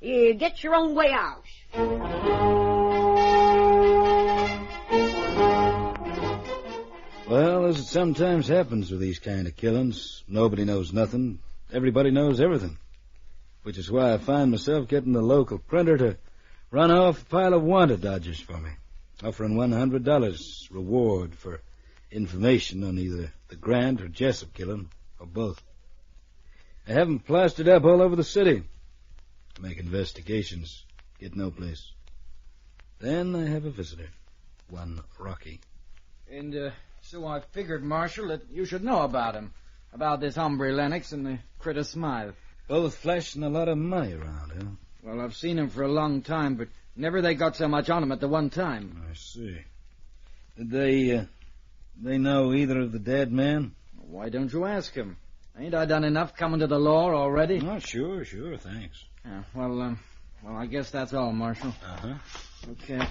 You get your own way out. Well, as it sometimes happens with these kind of killings, nobody knows nothing. Everybody knows everything. Which is why I find myself getting the local printer to run off a pile of wanted dodgers for me, offering $100 reward for information on either the Grant or Jessup killing, or both. I have them plastered up all over the city. Make investigations, get no place. Then I have a visitor, one Rocky. And, so I figured, Marshal, that you should know about him. About this hombre Lennox and the critter Smythe. Both flashing a lot of money around, huh? Well, I've seen him for a long time, but never they got so much on him at the one time. I see. Did they know either of the dead men? Why don't you ask him? Ain't I done enough coming to the law already? Oh, sure, thanks. Yeah, well, I guess that's all, Marshal. Uh-huh. Okay.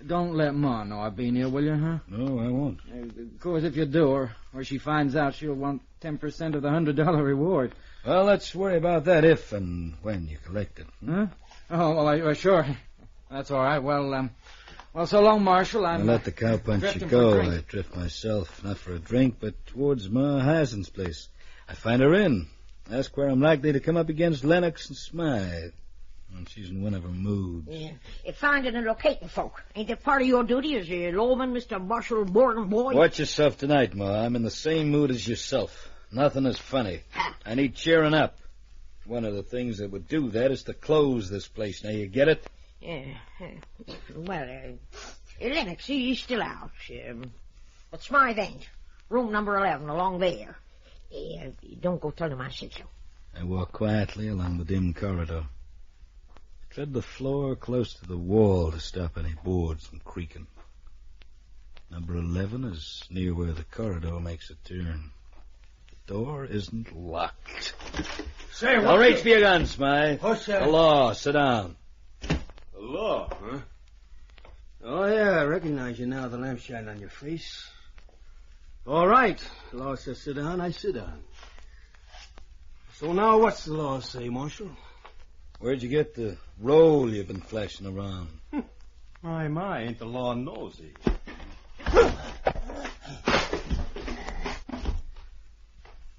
Don't let Ma know I've been here, will you, huh? No, I won't. Of course, if you do, or she finds out, she'll want 10% of the $100 reward. Well, let's worry about that if and when you collect it. Huh? Oh, well, sure. That's all right. Well, so long, Marshal. I'll let the cowpuncher go. I drift myself, not for a drink, but towards Ma Hazen's place. I find her in. Ask where I'm likely to come up against Lennox and Smythe. And she's in one of her moods. Yeah. Finding and locating folk. Ain't that part of your duty as a lawman, Mr. Marshal Morgan, boy? Watch yourself tonight, Ma. I'm in the same mood as yourself. Nothing is funny. I need cheering up. One of the things that would do that is to close this place. Now, you get it? Yeah. Well, Lennox, he's still out. But Smythe ain't. Room number 11, along there. Don't go tell him I said so. I walk quietly along the dim corridor. I tread the floor close to the wall to stop any boards from creaking. Number 11 is near where the corridor makes a turn. The door isn't locked. Say, what? I'll reach for your gun, Smythe. What's that? The law. Sit down. The law, huh? Oh, yeah, I recognize you now, the lamp shining on your face. All right. The law says sit down, I sit down. So now what's the law say, Marshal? Where'd you get the roll you've been flashing around? My, ain't the law nosy.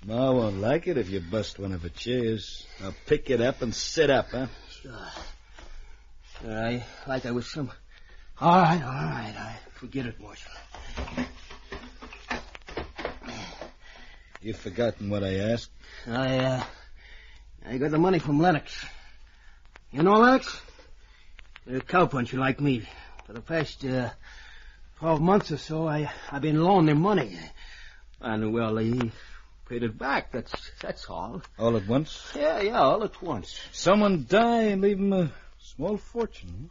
Ma won't like it if you bust one of her chairs. Now pick it up and sit up, huh? Sure. Like I was some... All right. I forget it, Marshal. You've forgotten what I asked? I got the money from Lennox. You know Lennox? A cowpuncher like me. For the past 12 months or so, I've been loaning him money. And, well, paid it back, that's all. All at once? Yeah, all at once. Someone die and leave him a small fortune.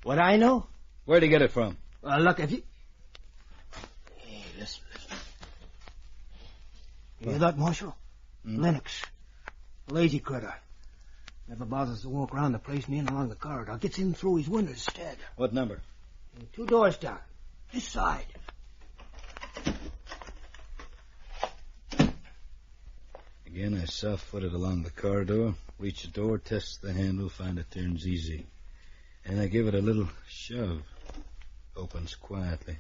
What I know? Where'd he get it from? Look, if you... Hey, listen. You hear that, Marshal? Lennox. A lazy critter. Never bothers to walk around the place and in along the corridor. Gets in through his windows instead. What number? 2 doors down. This side. Again, I soft-footed along the corridor, reach the door, test the handle, find it turns easy. And I give it a little shove. Opens quietly.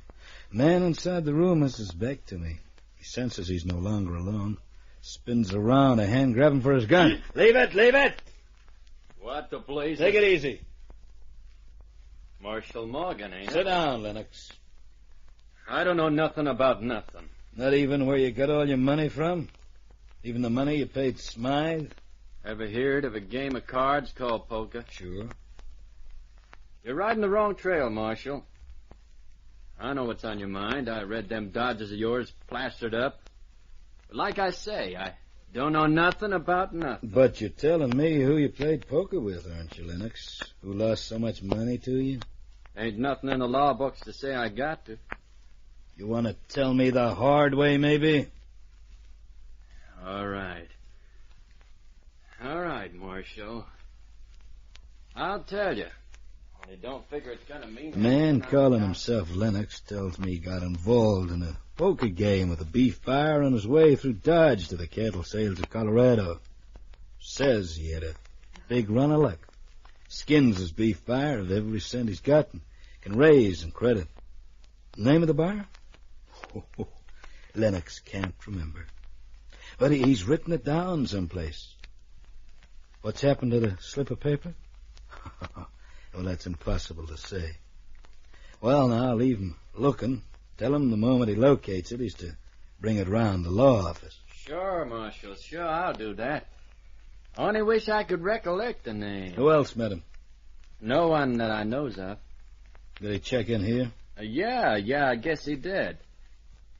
Man inside the room has his back to me. He senses he's no longer alone. Spins around, a hand grabbing for his gun. Leave it! What the blazes? Take it easy. Marshal Morgan, ain't it? Sit down, Lennox. I don't know nothing about nothing. Not even where you got all your money from? Even the money you paid Smythe? Ever heard of a game of cards called poker? Sure. You're riding the wrong trail, Marshal. I know what's on your mind. I read them dodges of yours plastered up. But like I say, I don't know nothing about nothing. But you're telling me who you played poker with, aren't you, Lennox? Who lost so much money to you? Ain't nothing in the law books to say I got to. You want to tell me the hard way, maybe? All right, Marshal. I'll tell you. Only don't figure it's gonna mean... A man calling himself Lennox tells me he got involved in a poker game with a beef buyer on his way through Dodge to the cattle sales of Colorado. Says he had a big run of luck. Skins his beef buyer of every cent he's got and can raise and credit. Name of the buyer? Lennox can't remember. But he's written it down someplace. What's happened to the slip of paper? Well, that's impossible to say. Well, now, leave him looking. Tell him the moment he locates it, he's to bring it round the law office. Sure, Marshal, sure, I'll do that. Only wish I could recollect the name. Who else met him? No one that I knows of. Did he check in here? Yeah, I guess he did.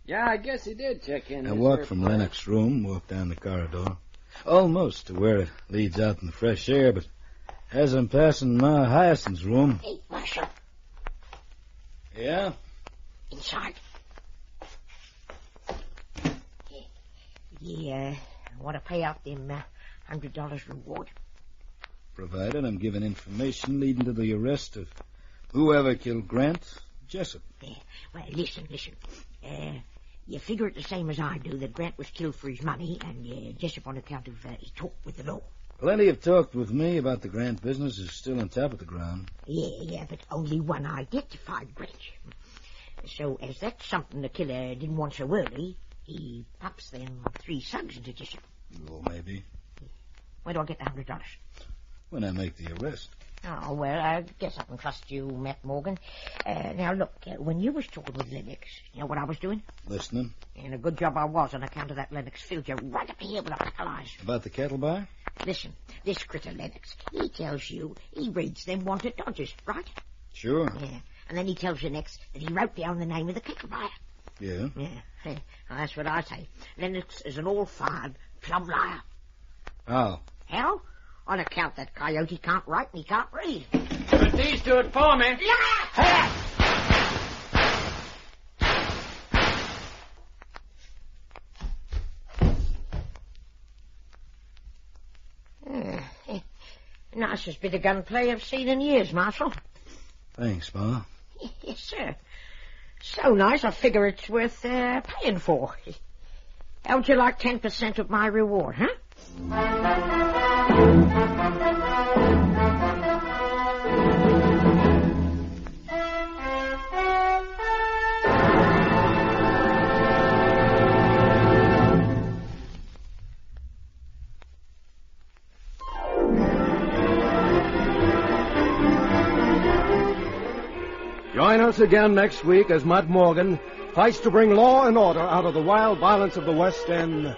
Yeah, I guess he did check in. I walked from Lennox's room, walked down the corridor, almost to where it leads out in the fresh air, but as I'm passing Ma Hyacinth's room... Hey, Marshal. Yeah? Inside. You want to pay out them $100 reward? Provided I'm given information leading to the arrest of whoever killed Grant Jessup. Well, listen. You figure it the same as I do, that Grant was killed for his money and Jessup on account of his talk with the law. Plenty have talked with me about the Grant business is still on top of the ground. Yeah, but only one identified Grant. So, as that's something the killer didn't want so early, he pops them 3 slugs into Jessup. Oh, maybe. Where do I get the $100? When I make the arrest. Oh, well, I guess I can trust you, Matt Morgan. Now, look, when you was talking with Lennox, you know what I was doing? Listening. And a good job I was on account of that Lennox filled you right up here with a pack of lies. About the cattle buyer? Listen, this critter Lennox, he tells you he reads them wanted dodgers, right? Sure. Yeah, and then he tells you next that he wrote down the name of the cattle buyer. Yeah? Yeah, well, that's what I say. Lennox is an all-fired plumb liar. How? How? On account that coyote can't write and he can't read. But these do it for me. Yeah! Nicest bit of gunplay I've seen in years, Marshal. Thanks, Ma. Yes, sir. So nice, I figure it's worth paying for. How would you like 10% of my reward, huh? Join us again next week as Matt Morgan fights to bring law and order out of the wild violence of the West in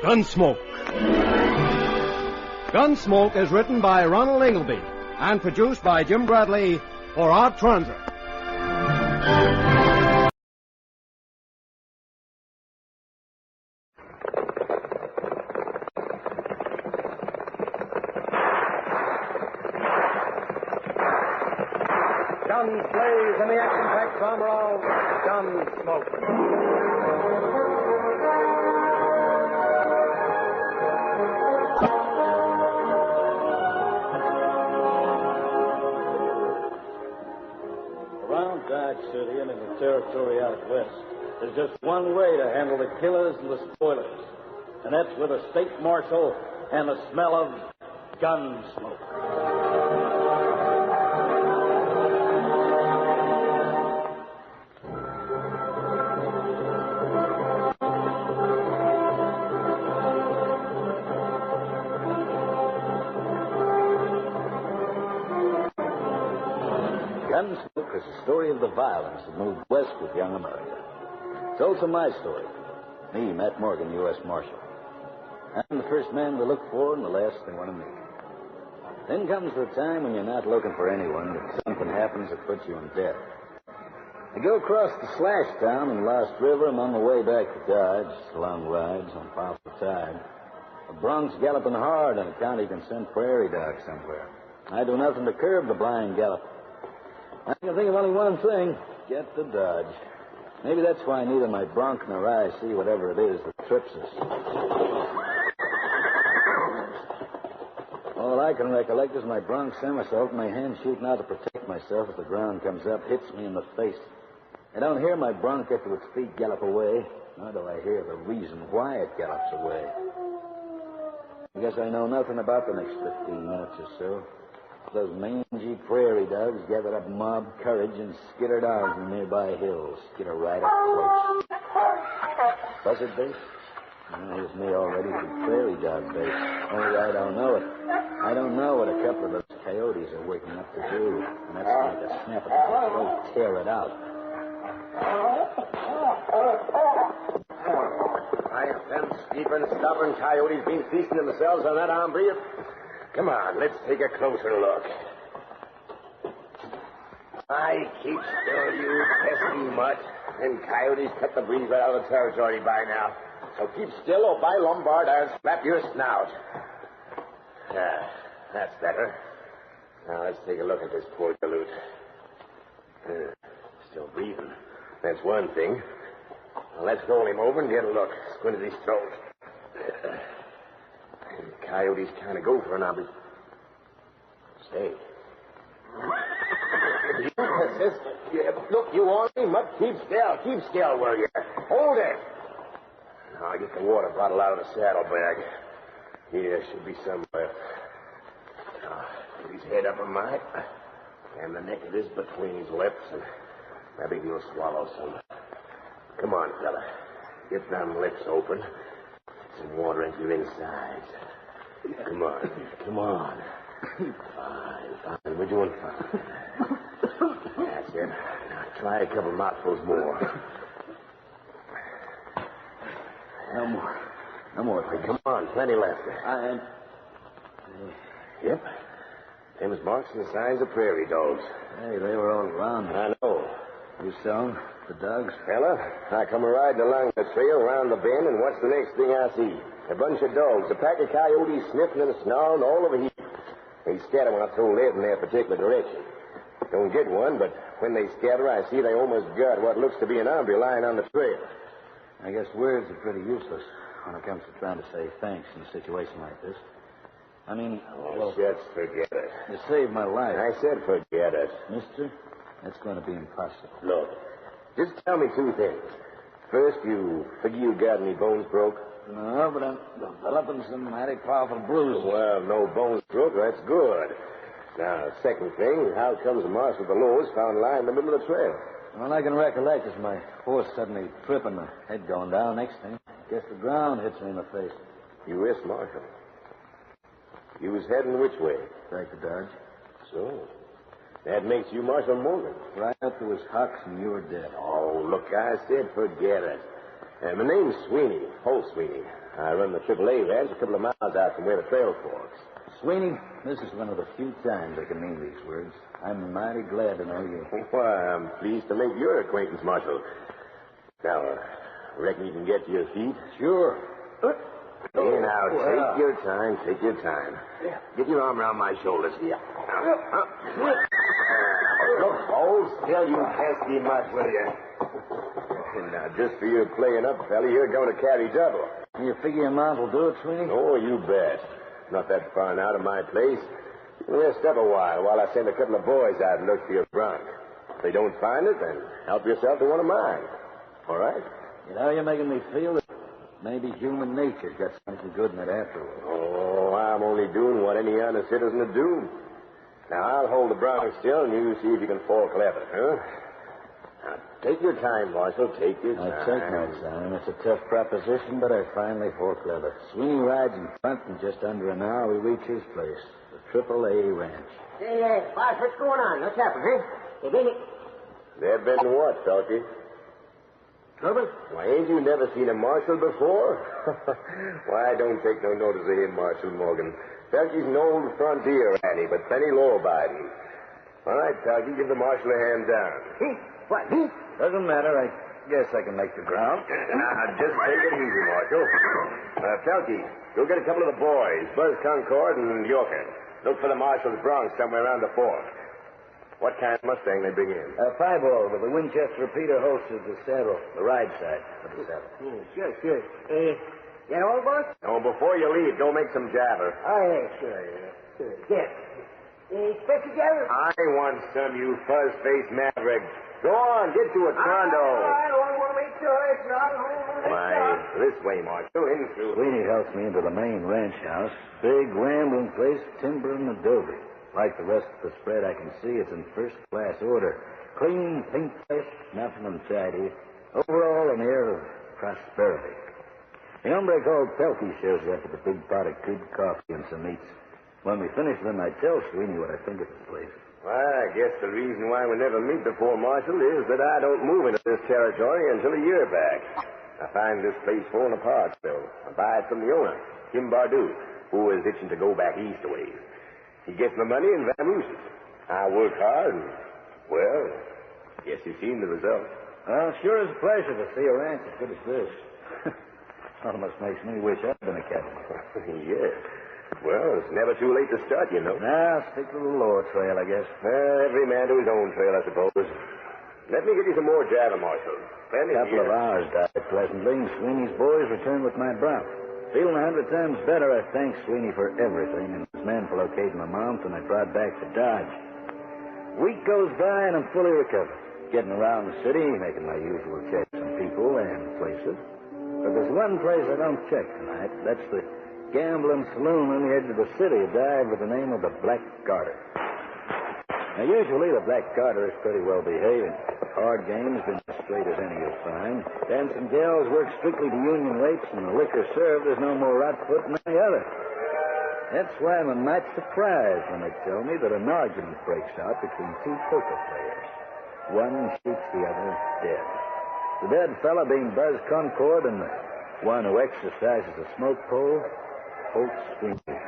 Gunsmoke. Gunsmoke is written by Ronald Ingleby and produced by Jim Bradley for Art Transit. action-packed drama of Gunsmoke. Around Dodge City and in the territory out west, there's just one way to handle the killers and the spoilers, and that's with a state marshal and the smell of gun smoke. Gunsmoke is a story of the violence that moved west with young America. It's also my story. Me, Matt Morgan, U.S. Marshal. I'm the first man to look for and the last they want to meet. Then comes the time when you're not looking for anyone, but something happens that puts you in debt. I go across the slash town in Lost River. I'm on the way back to Dodge. Long rides on powerful tide. The broncs galloping hard, and a county can send prairie dogs somewhere. I do nothing to curb the blind gallop. I can think of only one thing: get to Dodge. Maybe that's why neither my bronc nor I see whatever it is that trips us. All I can recollect is my bronc somersault, my hand shooting out to protect myself as the ground comes up, hits me in the face. I don't hear my bronc after its feet gallop away, nor do I hear the reason why it gallops away. I guess I know nothing about the next 15 minutes or so. Those mangy prairie dogs gathered up mob courage and skittered out in the nearby hills, skitter right up close. Buzzard bait? Well, here's me already from prairie dog bait. Only I don't know it. I don't know what a couple of those coyotes are waking up to do. And that's like a snap at my throat, tear it out. Them sleeping, stubborn coyotes been feasting themselves on that hombre. Come on, let's take a closer look. I keep still, you pesky mutt. Them coyotes cut the breeze right out of the territory by now. So keep still, or by Lombard, I'll slap your snout. That's better. Now, let's take a look at this poor galoot. Still breathing. That's one thing. Now, let's roll him over and get a look. Squint at his throat. Coyotes kind of go for an hombre. Say. Look, you want me? Mutt, keep still. Keep still, will you? Hold it. Now, I get the water bottle out of the saddlebag. Here should be somewhere. Now, put his head up a mite. And the neck of this between his lips, and maybe he'll swallow some. Come on, fella. Get them lips open. Get some water into your insides. Come on. Come on. Fine. We're doing fine. That's it. Now, try a couple mouthfuls more. No more. No more. Come on. Plenty left. Yep. Them's marks and signs of prairie dogs. Hey, they were all around. I know. You saw them? The dogs? Fella, I come riding along the trail around the bend, and what's the next thing I see? A bunch of dogs, a pack of coyotes sniffing and snarling all over here. They scatter when I throw lead in their particular direction. Don't get one, but when they scatter, I see they almost got what looks to be an hombre lying on the trail. I guess words are pretty useless when it comes to trying to say thanks in a situation like this. I mean, well, just forget it. You saved my life. I said forget it. Mister, that's going to be impossible. Look, just tell me two things. First, you figure you got any bones broke? No, but I'm developing some mighty powerful bruises. Well, no bones broke, that's good. Now, second thing, how comes the marshal of the law is found lying in the middle of the trail? All I can recollect is my horse suddenly tripping, the head going down. Next thing, I guess the ground hits me in the face. U.S. Marshal. You was heading which way? Back to Dodge. So, that makes you Marshal Morgan. Right up to his hocks, and you were dead. Oh, look, I said forget it. My name's Sweeney, Holt Sweeney. I run the AAA ranch a couple of miles out from where the trail forks. Sweeney, this is one of the few times I can mean these words. I'm mighty glad to know you. Why, I'm pleased to make your acquaintance, Marshal. Now, reckon you can get to your feet? Sure. Here now, take your time, take your time. Get your arm around my shoulders. Yeah. Look, Hold still, you pesky mutt, will you? Now, just for your playing up, fella, you're going to carry double. You figure your mount will do it, Sweeney? Oh, you bet. Not that far out of my place. Rest up a while I send a couple of boys out and look for your bronc. If they don't find it, then help yourself to one of mine. All right? You know, you're making me feel that maybe human nature's got something good in it after all. Oh, I'm only doing what any honest citizen would do. Now, I'll hold the bronc still, and you see if you can fall clever, huh? Now, take your time, Marshal. Take your time. I take my time. It's a tough proposition, but I finally fall clever. Sweeney rides in front, and just under an hour we reach his place, the AAA Ranch. Hey, boss, what's going on? What's happened, huh? You been... There been what, Talkie? Trouble? Why, ain't you never seen a marshal before? Why, don't take no notice of him, Marshal Morgan. Felky's an old frontier, Annie, but plenty law-abiding. All right, Talkie, give the marshal a hand down. What? Doesn't matter. I guess I can make the ground. Now, just take it easy, Marshal. Felky, go get a couple of the boys, Buzz Concord and Yorker. Look for the marshal's bronc somewhere around the fort. What kind of Mustang they bring in? A 5-ball with a Winchester repeater holster to the saddle, the ride side of the saddle. Sure. That all, boss? Oh, before you leave, go make some jabber. Oh, yeah, sure. Here. Special jabber? I want some, you fuzz-faced maverick. Go on, get to it, pronto. I don't want to make sure it's not home. Why, this way, Marshal, in through. Sweeney helps me into the main ranch house. Big, rambling place, timber and adobe. Like the rest of the spread, I can see it's in first-class order. Clean, pink flesh, nothing untidy. Overall, an air of prosperity. The hombre called Pelkey shows up with a big pot of good coffee and some meats. When we finish, then I tell Sweeney what I think of the place. Well, I guess the reason why we never meet before, Marshal, is that I don't move into this territory until a year back. I find this place falling apart, still. I buy it from the owner, Kim Bardou, who is itching to go back east a ways. He gets my money and vamooses. I work hard and, well, guess you've seen the result. Well, sure is a pleasure to see a ranch as good as this. Almost makes me wish I'd been a cattleman. Yeah. Well, it's never too late to start, you know. Now, stick to the law trail, I guess. Well, every man to his own trail, I suppose. Let me get you some more jabber, Marshal. A couple of hours died pleasantly, and Sweeney's boys returned with my bronc. Feeling 100 times better, I thanked Sweeney for everything, and his men for locating my mount, and I brought back to Dodge. Week goes by, and I'm fully recovered. Getting around the city, making my usual checks on people and places. But there's one place I don't check tonight. That's the gambling saloon on the edge of the city, a dive with the name of the Black Garter. Now, usually the Black Garter is pretty well behaved. Hard games been as straight as any you'll find. Dancing gals work strictly to union rates, and the liquor served is no more rot foot than any other. That's why I'm a mite surprised when they tell me that an argument breaks out between two poker players. One shoots the other dead. The dead fella being Buzz Concord, and the one who exercises a smoke pole, Holt Sweeney.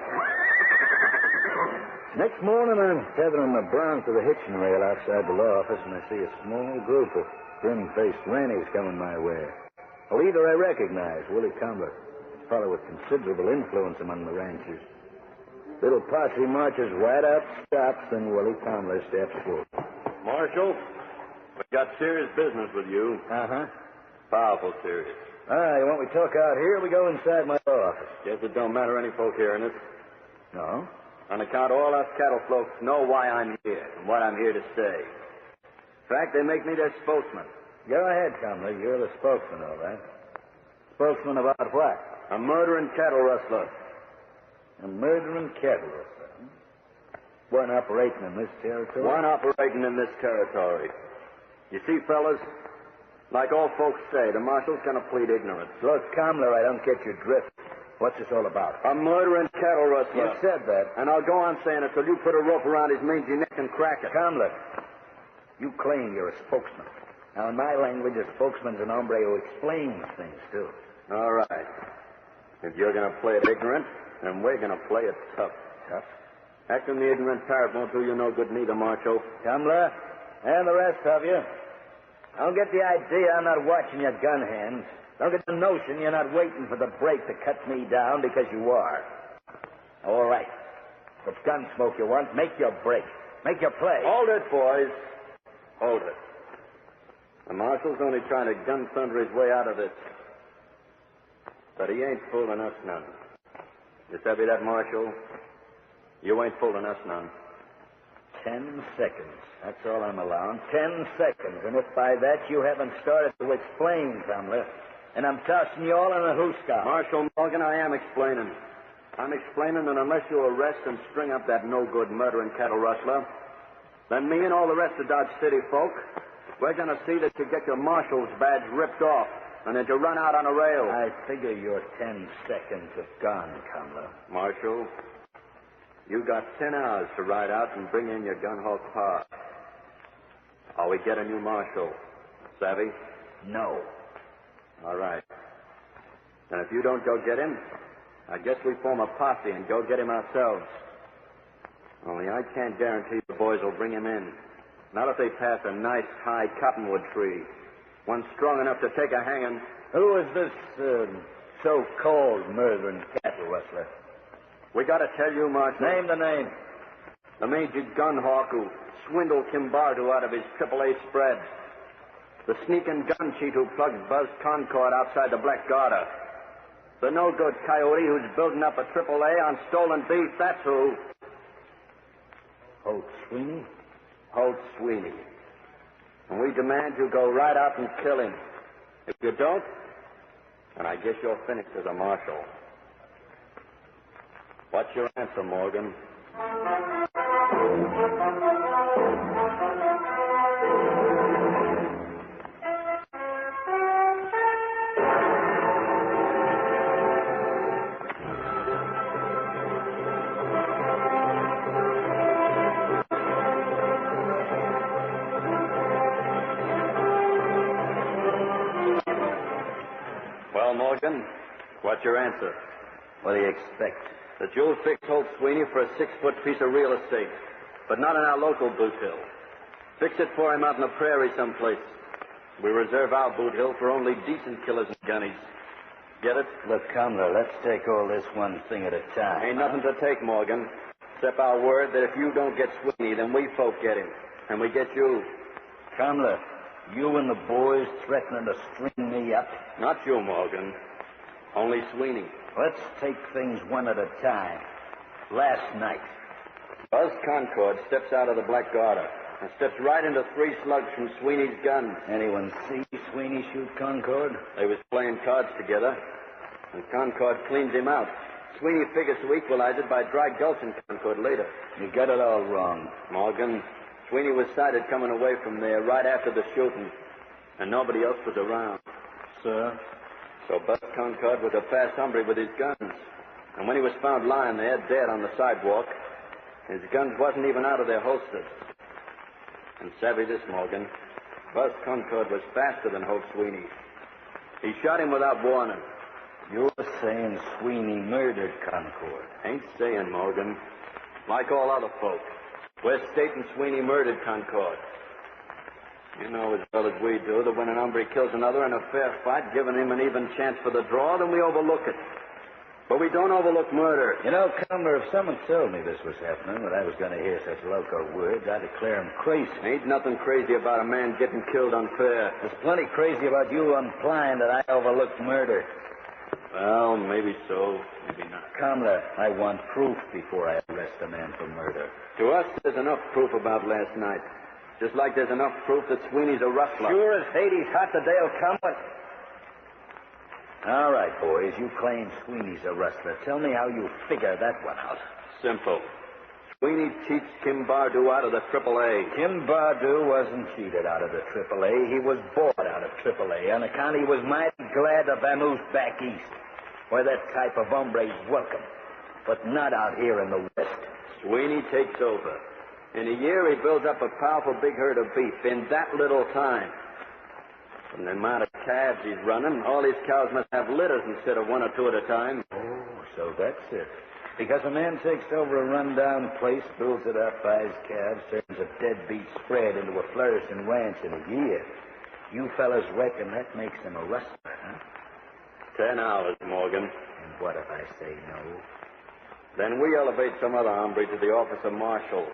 Next morning, I'm tethering the bronc to the hitching rail outside the law office, and I see a small group of grim-faced rannies coming my way. A leader I recognize, Willie Combler, a fellow with considerable influence among the ranchers. Little posse marches right up, stops, then Willie Combler steps forward. Marshal, we got serious business with you. Uh-huh. Powerful serious. You want me to talk out here, or we go inside my law office? Guess it don't matter any folk hearing it. No? On account all us cattle folks know why I'm here and what I'm here to say. In fact, they make me their spokesman. Go ahead, Combler. You're the spokesman, all right. Spokesman about what? A murdering cattle rustler. A murdering cattle rustler. One operating in this territory? One operating in this territory. You see, fellas, like all folks say, the marshal's going to plead ignorance. Look, Combler, I don't get your drift. What's this all about? A murdering cattle rustler. You said that. And I'll go on saying it till you put a rope around his mangy neck and crack it. Combler, you claim you're a spokesman. Now, in my language, a spokesman's an hombre who explains things, too. All right. If you're going to play it ignorant, then we're going to play it tough. Tough? Acting the ignorant parrot won't do you no good neither, Marshal. Combler, and the rest of you, don't get the idea I'm not watching your gun hands. Don't get the notion you're not waiting for the break to cut me down because you are. All right. If Gunsmoke you want, make your break. Make your play. Hold it, boys. Hold it. The marshal's only trying to gun thunder his way out of this. But he ain't fooling us none. You savvy that, Marshal? You ain't fooling us none. 10 seconds. That's all I'm allowing. 10 seconds. And if by that you haven't started to explain, Cumler, and I'm tossing you all in a hooscow. Marshal Morgan, I am explaining. I'm explaining that unless you arrest and string up that no-good murdering cattle rustler, then me and all the rest of Dodge City folk, we're going to see that you get your marshal's badge ripped off and that you run out on a rail. I figure your 10 seconds have gone, Cumler. Marshal, you got 10 hours to ride out and bring in your gun-hawk pa. Or we get a new marshal. Savvy? No. All right. Then if you don't go get him, I guess we form a posse and go get him ourselves. Only I can't guarantee the boys will bring him in. Not if they pass a nice, high cottonwood tree. One strong enough to take a hanging. Who is this so-called murdering cattle rustler? We got to tell you, Marshal. Name the name. The mangy gun hawk who swindled Kimbardo out of his AAA spread. The sneaking gun cheat who plugged Buzz Concord outside the Black Garter. The no-good coyote who's building up a AAA on stolen beef. That's who. Holt Sweeney? Holt Sweeney. And we demand you go right out and kill him. If you don't, then I guess you're finished as a marshal. What's your answer, Morgan? Well, Morgan, what's your answer? What do you expect? That you'll fix Holt Sweeney for a 6-foot piece of real estate, but not in our local boot hill. Fix it for him out in the prairie someplace. We reserve our boot hill for only decent killers and gunnies. Get it? Look, Cumler, let's take all this one thing at a time. Ain't nothing to take, Morgan, except our word that if you don't get Sweeney, then we folk get him, and we get you. Cumler, you and the boys threatening to string me up? Not you, Morgan. Only Sweeney. Let's take things one at a time. Last night. Buzz Concord steps out of the Black Garter and steps right into 3 slugs from Sweeney's gun. Anyone see Sweeney shoot Concord? They was playing cards together, and Concord cleans him out. Sweeney figures to equalize it by dry gulching Concord later. You got it all wrong. Morgan, Sweeney was sighted coming away from there right after the shooting, and nobody else was around. Sir? So Buzz Concord was a fast hombre with his guns. And when he was found lying there dead on the sidewalk, his guns wasn't even out of their holsters. And savvy this, Morgan, Buzz Concord was faster than Holt Sweeney. He shot him without warning. You're saying Sweeney murdered Concord? Ain't saying, Morgan. Like all other folk, we're stating Sweeney murdered Concord. You know as well as we do that when an hombre kills another in a fair fight, giving him an even chance for the draw, then we overlook it. But we don't overlook murder. You know, Cumler, if someone told me this was happening, that I was going to hear such loco words, I'd declare him crazy. Ain't nothing crazy about a man getting killed unfair. There's plenty crazy about you implying that I overlooked murder. Well, maybe so, maybe not. Cumler, I want proof before I arrest a man for murder. To us, there's enough proof about last night. Just like there's enough proof that Sweeney's a rustler. Sure as Hades hot, the day'll come. All right, boys, you claim Sweeney's a rustler. Tell me how you figure that one out. Simple. Sweeney cheats Kimbardo out of the AAA. Kimbardo wasn't cheated out of the AAA. He was bought out of AAA on account he was mighty glad to vamoose back east, where that type of hombre's welcome, but not out here in the West. Sweeney takes over. In a year, he builds up a powerful big herd of beef in that little time. From the amount of calves he's running, all his cows must have litters instead of 1 or 2 at a time. Oh, so that's it. Because a man takes over a rundown place, builds it up, buys calves, turns a deadbeat spread into a flourishing ranch in a year. You fellas reckon that makes him a rustler, huh? 10 hours, Morgan. And what if I say no? Then we elevate some other hombre to the office of marshal.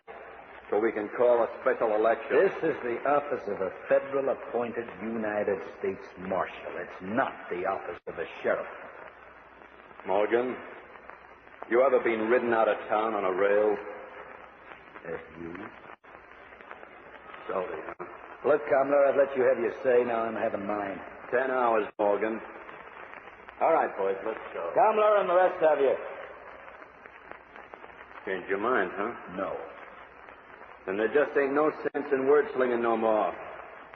so we can call a special election. This is the office of a federal appointed United States Marshal. It's not the office of a sheriff. Morgan, you ever been ridden out of town on a rail? Have you? Sorry, huh? Look, Comler, I've let you have your say. Now I'm having mine. 10 hours, Morgan. All right, boys, let's go. Comler and the rest of you. Changed your mind, huh? No. Then there just ain't no sense in word slinging no more.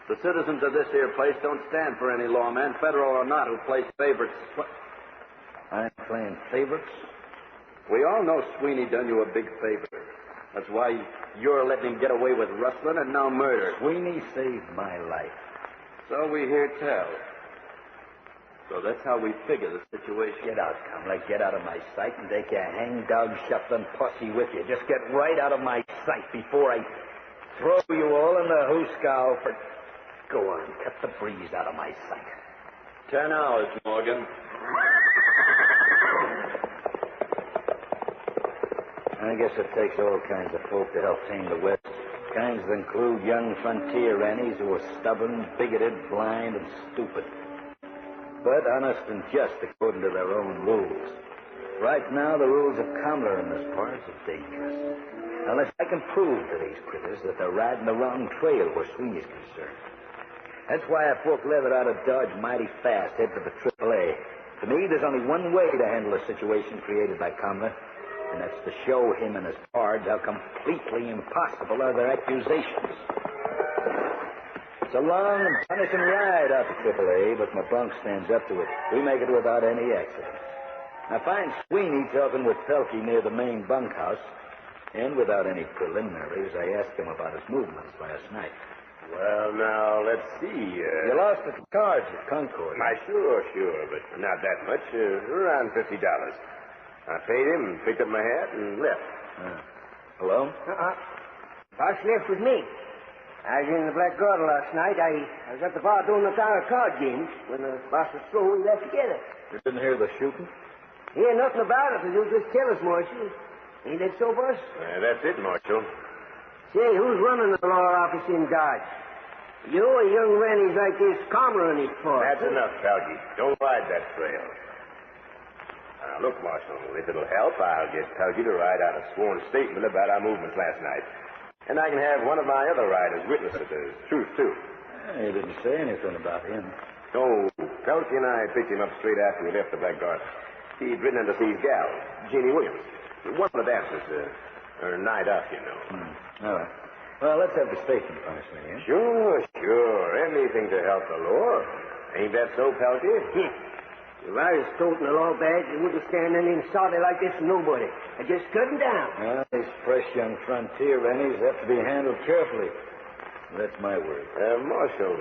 The citizens of this here place don't stand for any lawman, federal or not, who plays favorites. What? I'm playing favorites? We all know Sweeney done you a big favor. That's why you're letting him get away with rustling and now murder. Sweeney saved my life. So we hear tell. So that's how we figure the situation. Get out, Comler. Get out of my sight and take your hang-dog shuffling pussy with you. Just get right out of my sight before I throw you all in the hoosegow for... Go on, cut the breeze out of my sight. 10 hours, Morgan. I guess it takes all kinds of folk to help tame the West. Kinds that include young frontier rannies who are stubborn, bigoted, blind, and stupid. But honest and just according to their own rules. Right now, the rules of Comler in this part are dangerous. Unless I can prove to these critters that they're riding the wrong trail where Sweeney's concerned. That's why I forked leather out of Dodge mighty fast, head for the AAA. To me, there's only one way to handle a situation created by Comler, and that's to show him and his pards how completely impossible are their accusations. It's a long and punishing ride out to AAA, but my bunk stands up to it. We make it without any accident. I find Sweeney talking with Pelkey near the main bunkhouse, and without any preliminaries, I asked him about his movements last night. Well, now, let's see. You lost the cards at Concord. Sure, but not that much. Around $50. I paid him, picked up my hat, and left. Alone? Boss left with me. I was in the Black Garter last night. I was at the bar doing the tower card games. When the boss was through, we left together. You didn't hear the shooting? Hear nothing about it, but you just tell us, Marshal. Ain't that so, boss? That's it, Marshal. Say, who's running the law office in Dodge? You or young rannies like this Comler and his part? That's enough, Pelkey. Don't ride that trail. Now, look, Marshal, if it'll help, I'll get Pelkey to write out a sworn statement about our movements last night. And I can have one of my other riders witness it as truth, too. He didn't say anything about him. No, Pelkey and I picked him up straight after we left the Black Garter. He'd ridden in to see his gal, Jeannie Williams. One of the dancers, her night up, you know. All right. Well, let's have the statement, Congressman, yeah? Sure. Anything to help the law. Ain't that so, Pelkey? If I was toting a law badge, I wouldn't stand anything sorry like this from nobody. I just cut him down. Well, these fresh young frontier rannies have to be handled carefully. That's my word. Marshal,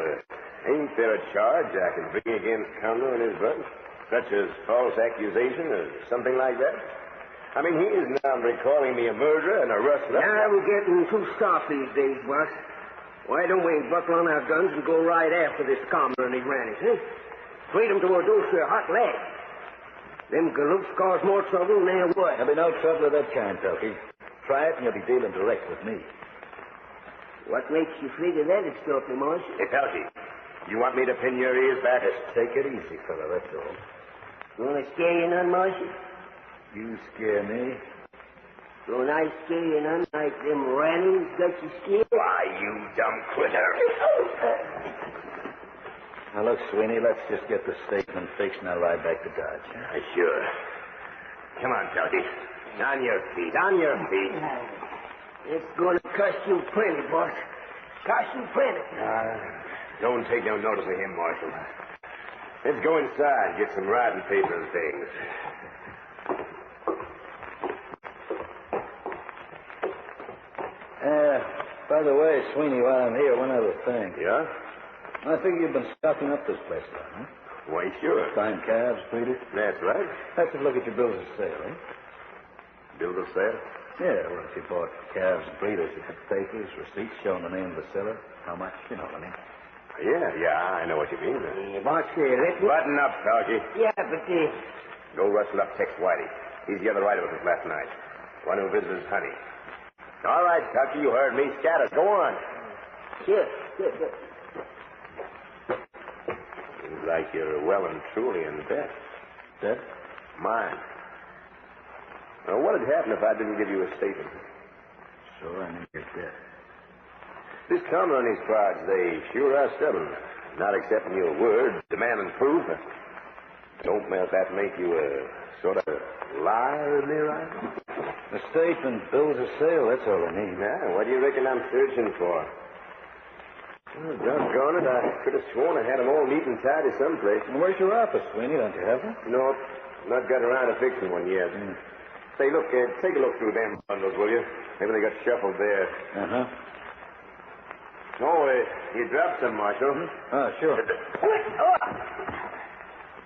ain't there a charge I can bring against Comler and his buddy? Such as false accusation or something like that? I mean, he is now recalling me a murderer and a rustler. Now we're getting too soft these days, boss. Why don't we buckle on our guns and go right after this Comler and his rannies, huh? Freedom to reduce your hot lead. Them galoots cause more trouble than they would. There'll be no trouble of that kind, Pelkey. Try it and you'll be dealing direct with me. What makes you figure that it's me, Marshal? Hey, Pelkey, you want me to pin your ears back? Just take it easy, fella, that's all. Gonna scare you none, Marshal? You scare me? Don't I scare you none like them rannies got you scared? Why, you dumb critter. Now, look, Sweeney, let's just get the statement fixed and I'll ride back to Dodge. Sure. Come on, Pelkey. On your feet. It's gonna cost you plenty, boss. Cost you plenty. Don't take no notice of him, Marshal. Let's go inside, get some riding paper and things. By the way, Sweeney, while I'm here, one other thing. Yeah? I think you've been stocking up this place, huh? Why, sure. Buying calves, breeders? That's right. Let's have a look at your bills of sale, eh? Bills of sale? Yeah, well, if you bought calves and breeders, you had papers, receipts showing the name of the seller, how much, you know what I mean. Yeah, I know what you mean. Boss, Button up, Pelkey. Yeah, but, Go rustle up Tex Whitey. He's the other rider with us last night. One who visits Honey. All right, Tucky, you heard me. Scatter. Go on. Sure. Seems like you're well and truly in debt. Debt? Mine. Now, what would happen if I didn't give you a statement? Sure, I know you're dead. This counter on these cards, they sure are stubborn. Not accepting your word, demanding proof. Don't that make you a sort of liar, Leroy? The statement, bills of sale, that's all I need. Now, what do you reckon I'm searching for? Oh, doggone it, I could have sworn I had them all neat and tidy someplace. And where's your office, Sweeney? Don't you have one? Nope, not got around to fixing one yet. Say, look, take a look through them bundles, will you? Maybe they got shuffled there. Uh-huh. Oh, you dropped some, Marshal. Oh, sure.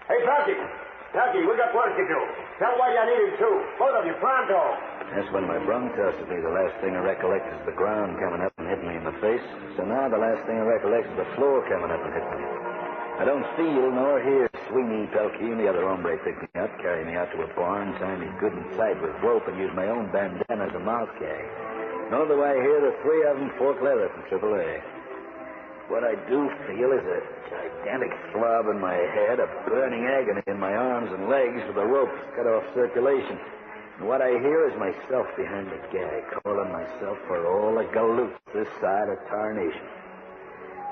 Hey, Tucky, we got work to do. Tell why you need him, too. Both of you, pronto. That's when my brum tells me the last thing I recollect is the ground coming up and hitting me in the face. So now the last thing I recollect is the floor coming up and hitting me. I don't feel nor hear Sweeney, Pelkey, and the other hombre pick me up, carry me out to a barn, tie me good and tight with rope, and use my own bandana as a mouth gag. Nor do I hear the three of them fork leather from AAA. What I do feel is a gigantic throb in my head, a burning agony in my arms and legs with the ropes cut off circulation. And what I hear is myself behind the gag, calling myself for all the galoots this side of tarnation.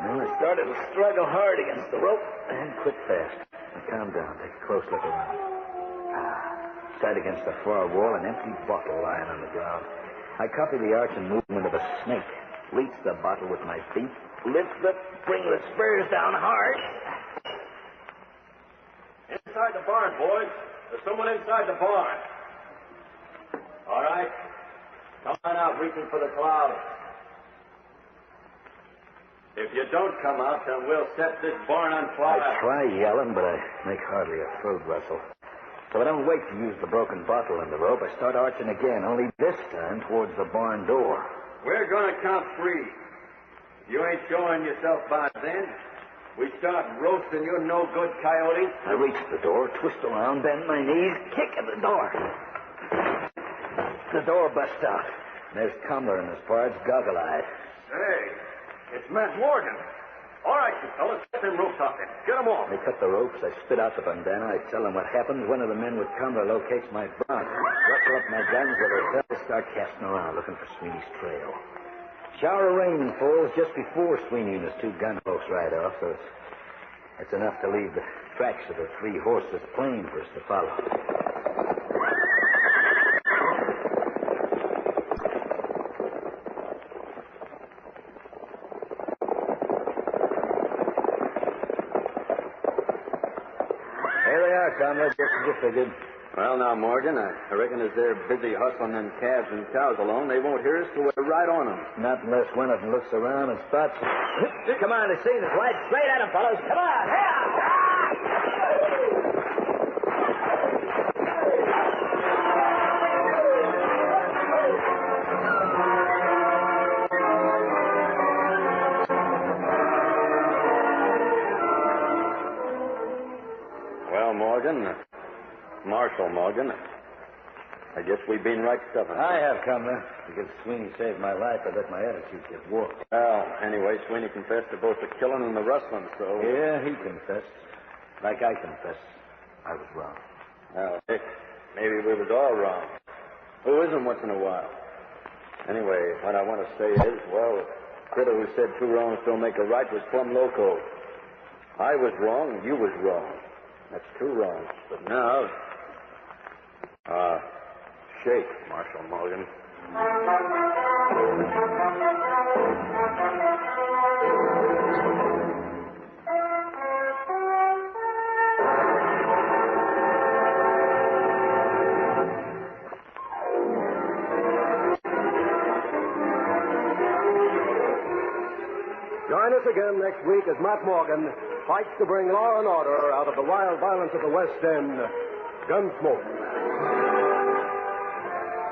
Well, I started to struggle hard against the rope and quit fast. I calmed down, take a close look around. Sight against the far wall, an empty bottle lying on the ground. I copy the arching movement of a snake, reach the bottle with my feet, lift the, bring the spurs down hard. Inside the barn, boys. There's someone inside the barn. All right. Come on out, reaching for the cloud. If you don't come out, then we'll set this barn on fire. I try yelling, but I make hardly a throat rustle. So I don't wait to use the broken bottle and the rope. I start arching again, only this time towards the barn door. We're going to count 3. If you ain't showing yourself by then, we start roasting you no-good coyotes. I reach the door, twist around, bend my knees, kick at the door. The door busts out. There's Cumler in his parts, goggle-eyed. Hey, it's Matt Morgan. All right, you fellas, get them ropes off him. Get them off. They cut the ropes. I spit out the bandana. I tell them what happens. One of the men with Cumler locates my bunk. Rustle up my guns with their fellas, start casting around, looking for Sweeney's trail. Shower of rain falls just before Sweeney and his 2 gun folks ride off, so it's enough to leave the tracks of the 3 horses plain for us to follow. Cumler, just as you figured. Well, now, Morgan, I reckon as they're busy hustling them calves and cows along, they won't hear us till we're right on them. Not unless one of them looks around and spots us. Come on, they see us. Right straight at them, fellows. Come on. Marshal Morgan, I guess we've been right stuffing. I have, Cumler. Because Sweeney saved my life, I let my attitude get warped. Well, anyway, Sweeney confessed to both the killing and the rustling, so... Yeah, he confessed. Like I confessed. I was wrong. Well, Dick, maybe we was all wrong. Who isn't once in a while? Anyway, what I want to say is, well, the critter who said 2 wrongs don't make a right was plumb loco. I was wrong, and you was wrong. That's 2 wrongs. But now... shake, Marshal Morgan. Join us again next week as Matt Morgan fights to bring law and order out of the wild violence of the West End, Gunsmoke.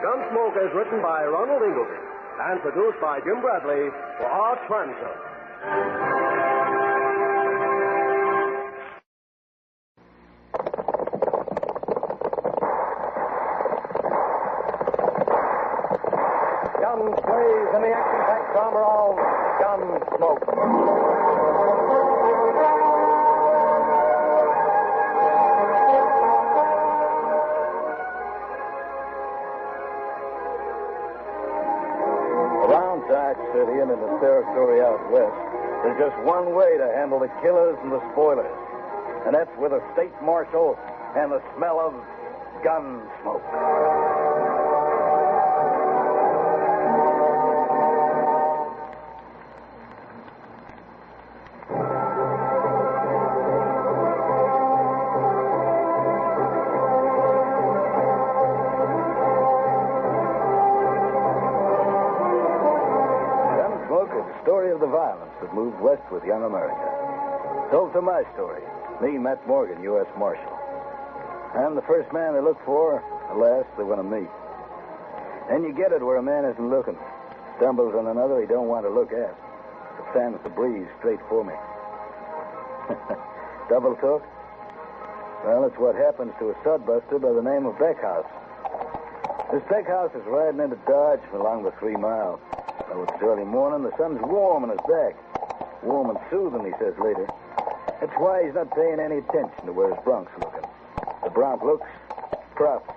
Gunsmoke is written by Ronald Ingleby and produced by Jim Bradley for Art Transit. Gunsmoke. drama of Gunsmoke. Around Dodge City and in the territory out west, there's just one way to handle the killers and the spoilers. And that's with a state marshal and the smell of gun smoke. Gunsmoke is the story of the violence that moved west with young America. Told to my story. Me, Matt Morgan, U.S. Marshal. I'm the first man they look for, the last they want to meet. And you get it where a man isn't looking. Stumbles on another he don't want to look at. It stands the breeze straight for me. Double talk? Well, it's what happens to a sodbuster by the name of Beckhouse. This Beckhouse is riding into Dodge along the 3 Mile. Though it's early morning, the sun's warm on his back. Warm and soothing, he says later. That's why he's not paying any attention to where his bronc's looking. The bronc looks, props,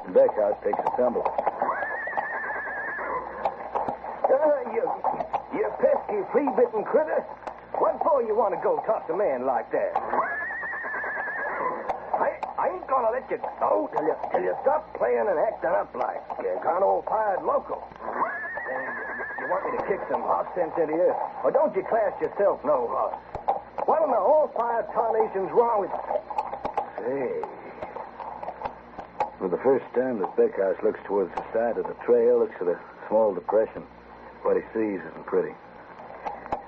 and Beckhouse takes a tumble. You pesky, flea-bitten critter. What for you want to go talk to a man like that? I ain't gonna let you go till you stop playing and acting up like an old-fired local. You want me to kick some horse sense into you? Or don't you class yourself no horse? What in the whole fired tarnation's wrong with... Say... For the first time that Beckhouse looks towards the side of the trail, looks at a small depression. What he sees isn't pretty.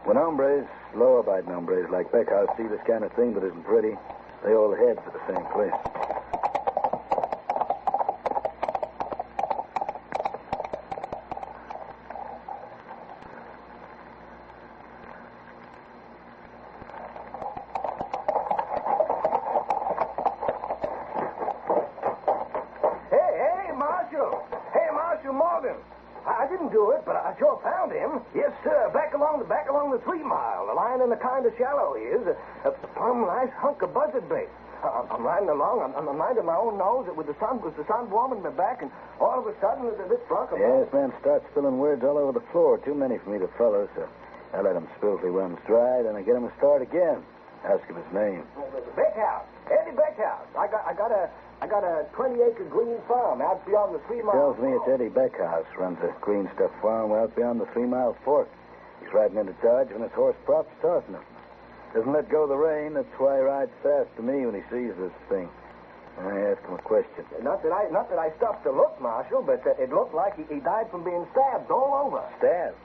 When hombres, law-abiding hombres like Beckhouse see this kind of thing that isn't pretty, they all head for the same place. I didn't do it, but I sure found him. Yes, sir. Back along the 3 Mile. Lying in the kind of shallow he is. A plumb nice hunk of buzzard bait. I'm riding along. I'm minding my own nose with the sun warming my back, and all of a sudden this bronco... Yes, man starts spilling words all over the floor. Too many for me to follow, so I let him spill till he runs dry, then I get him to start again. Ask him his name. Beckhouse. Eddie Beckhouse. I got a 20-acre green farm out beyond the 3 Mile. Tells me it's Eddie Beckhouse runs a green stuff farm out beyond the 3 Mile Fork. He's riding into Dodge when his horse props tossing him. Doesn't let go of the rein. That's why he rides fast to me when he sees this thing. I asked him a question. Not that I stopped to look, Marshal, but it looked like he died from being stabbed all over. Stabbed?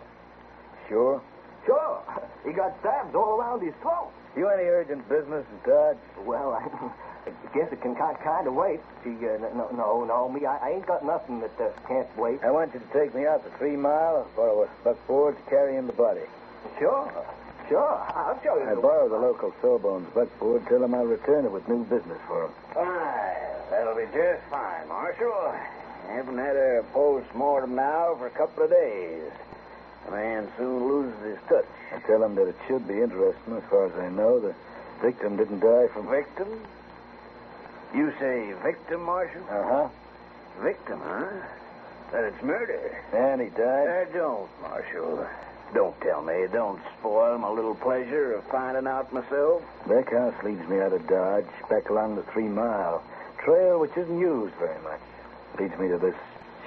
Sure? Sure. He got stabbed all around his throat. You any urgent business in Dodge? Well, I guess it can kind of wait. See, no, me, I ain't got nothing that can't wait. I want you to take me out to 3 Mile, borrow a buckboard to carry in the body. Sure. I'll show you. I borrow the local sawbones buckboard, tell him I'll return it with new business for him. That'll be just fine, Marshal. I haven't had a post-mortem now for a couple of days. The man soon loses his touch. I tell him that it should be interesting. As far as I know, the victim didn't die from... Victim? You say victim, Marshal? Uh-huh. Victim, huh? That it's murder. And he died? Don't, Marshal. Don't tell me. Don't spoil my little pleasure of finding out myself. Beckhouse leads me out of Dodge, back along the 3 Mile. Trail which isn't used very much. Leads me to this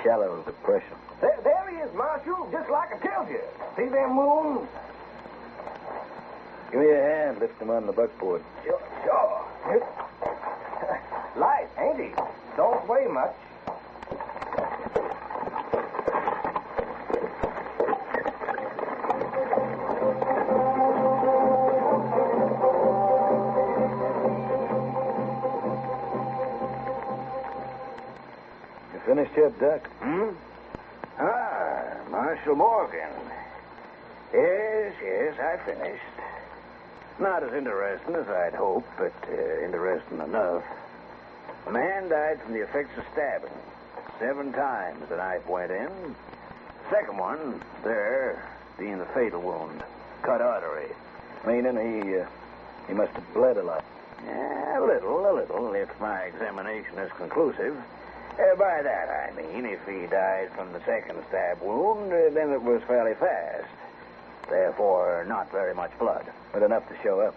shallow depression. There he is, Marshal, just like I told you. See them moons? Give me a hand. Lift him on the buckboard. Sure. Light, ain't he? Don't weigh much. You finished yet, Doc? Marshal Morgan. Yes, I finished. Not as interesting as I'd hoped, but interesting enough. A man died from the effects of stabbing. 7 times the knife went in. Second one, there, being the fatal wound. Cut artery. Meaning he must have bled a lot. Yeah, a little, if my examination is conclusive. By that, I mean, if he died from the second stab wound, then it was fairly fast. Therefore, not very much blood. But enough to show up.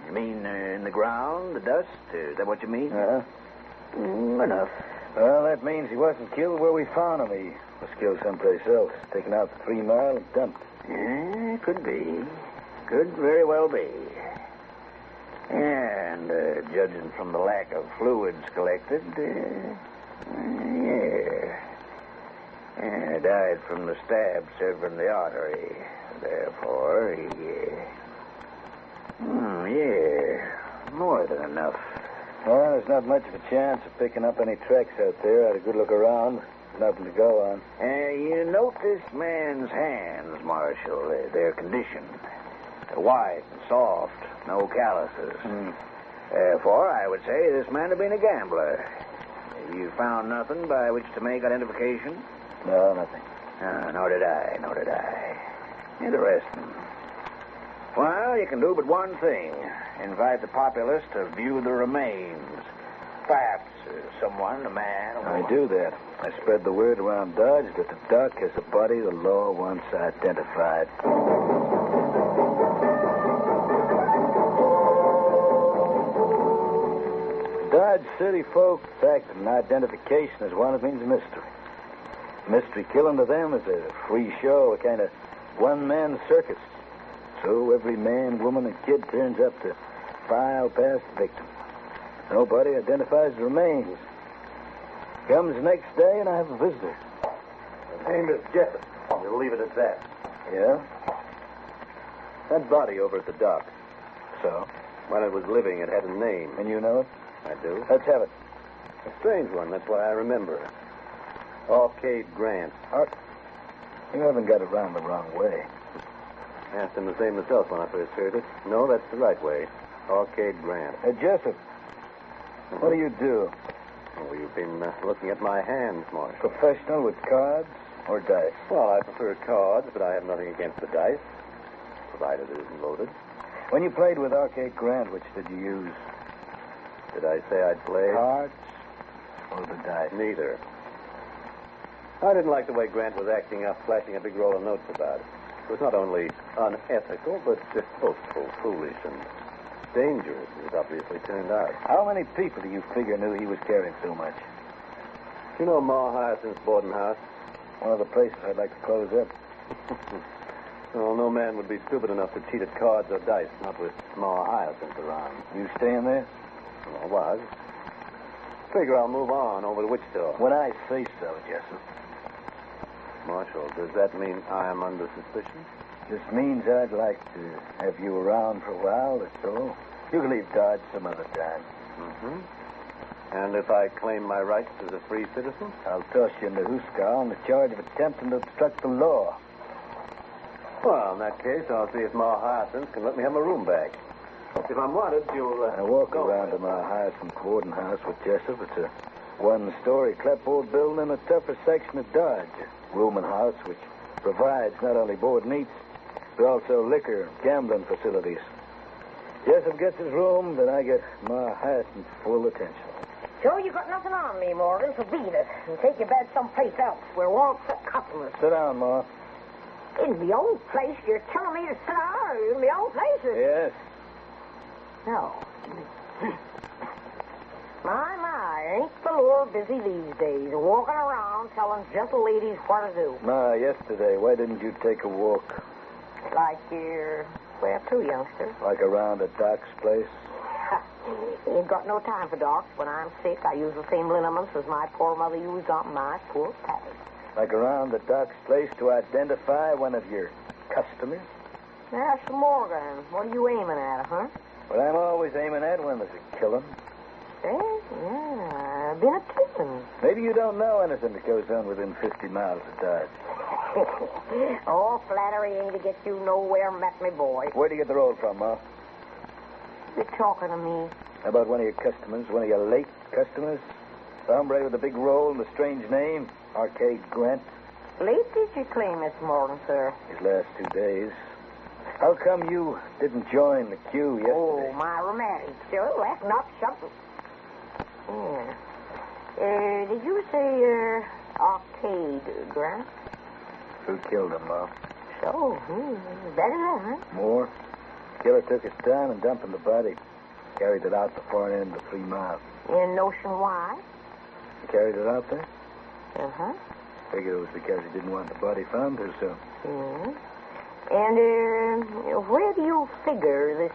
You mean in the ground, the dust? Is that what you mean? Enough. Well, that means he wasn't killed where we found him. He was killed someplace else. Taken out the 3 Mile and dumped. Yeah, could be. Could very well be. And judging from the lack of fluids collected, died from the stab severing the artery. Therefore, more than enough. Well, there's not much of a chance of picking up any tracks out there. I had a good look around. Nothing to go on. You note this man's hands, Marshal, their condition. They're white and soft, no calluses. Therefore, I would say this man had been a gambler. You found nothing by which to make identification? No, nothing. Nor did I. Interesting. Well, you can do but one thing. Invite the populace to view the remains. Perhaps someone, a man, or I do that. I spread the word around Dodge that the doc has a body the law wants identified. Dodge City folk fact an identification is one that means mystery. Mystery killing to them is a free show, a kind of one-man circus. So every man, woman, and kid turns up to file past the victim. Nobody identifies the remains. Comes the next day, and I have a visitor. His name is Jessup. We'll leave it at that. Yeah? That body over at the dock. So? When it was living, it had a name. And you know it? I do. Let's have it. A strange one. That's why I remember it. Arcade Grant. You haven't got it round the wrong way. Asked him the same myself when I first heard it. No, that's the right way. Arcade Grant. Jessup, what do you do? Oh, you've been looking at my hands, Marshal. Professional with cards or dice? Well, I prefer cards, but I have nothing against the dice, provided it isn't loaded. When you played with Arcade Grant, which did you use? Did I say I'd play? Cards or the dice? Neither. I didn't like the way Grant was acting up, flashing a big roll of notes about it. It was not only unethical, but boastful, foolish, and dangerous, as it obviously turned out. How many people do you figure knew he was carrying so much? Do you know Ma Hyacinth's boarding house? One of the places I'd like to close up. Well, no man would be stupid enough to cheat at cards or dice, not with Ma Hyacinth around. You staying there? Well, I was. Figure I'll move on over to Wichita. When I say so, Jessup. Marshal, does that mean I am under suspicion? Just means I'd like to have you around for a while, that's all. You can leave Dodge some other time. Mm-hmm. And if I claim my rights as a free citizen? I'll toss you into Huskar on the charge of attempting to obstruct the law. Well, in that case, I'll see if Ma Hyacinth can let me have my room back. If I'm wanted, you'll... I walk around to Ma Hyacinth's boarding house with Jessup. It's a one-story clapboard building in a tougher section of Dodge. Rooming house which provides not only board and eats, but also liquor and gambling facilities. Jessup gets his room, then I get Ma Hyacinth's full attention. So you got nothing on me, Morgan, so beat it. And take your bed someplace else where we won't fit customers. Sit down, Ma. In the old place? You're telling me to sit down or in the old places? Yes. No. My, ain't the Lord busy these days, walking around telling gentle ladies what to do. Ma, yesterday, why didn't you take a walk? Like you're... Where to, youngster? Like around at Doc's place? Ain't got no time for docs. When I'm sick, I use the same liniments as my poor mother used on my poor Patty. Like around at Doc's place to identify one of your customers? Master Morgan, what are you aiming at, huh? Well, I'm always aiming at when there's a killing. Yeah, I've been a killing. Maybe you don't know anything that goes on within 50 miles of Dodge. Oh, flattery ain't to get you nowhere, met me boy. Where'd you get the roll from, Ma? You're talking to me. About one of your customers, one of your late customers? The hombre with the big roll and the strange name, Arcade Grant. Late did you claim this morning, sir? These last 2 days. How come you didn't join the queue yesterday? Oh, my romantic, sir. That's not something. Yeah. Did you say, arcade, Grant? Who killed him, Ma? So, better that, huh? More? Killer took his time and dumping the body. Carried it out the far end of 3 miles. Any notion why? He carried it out there? Uh-huh. Figured it was because he didn't want the body found too soon. Yeah. And, where do you figure this,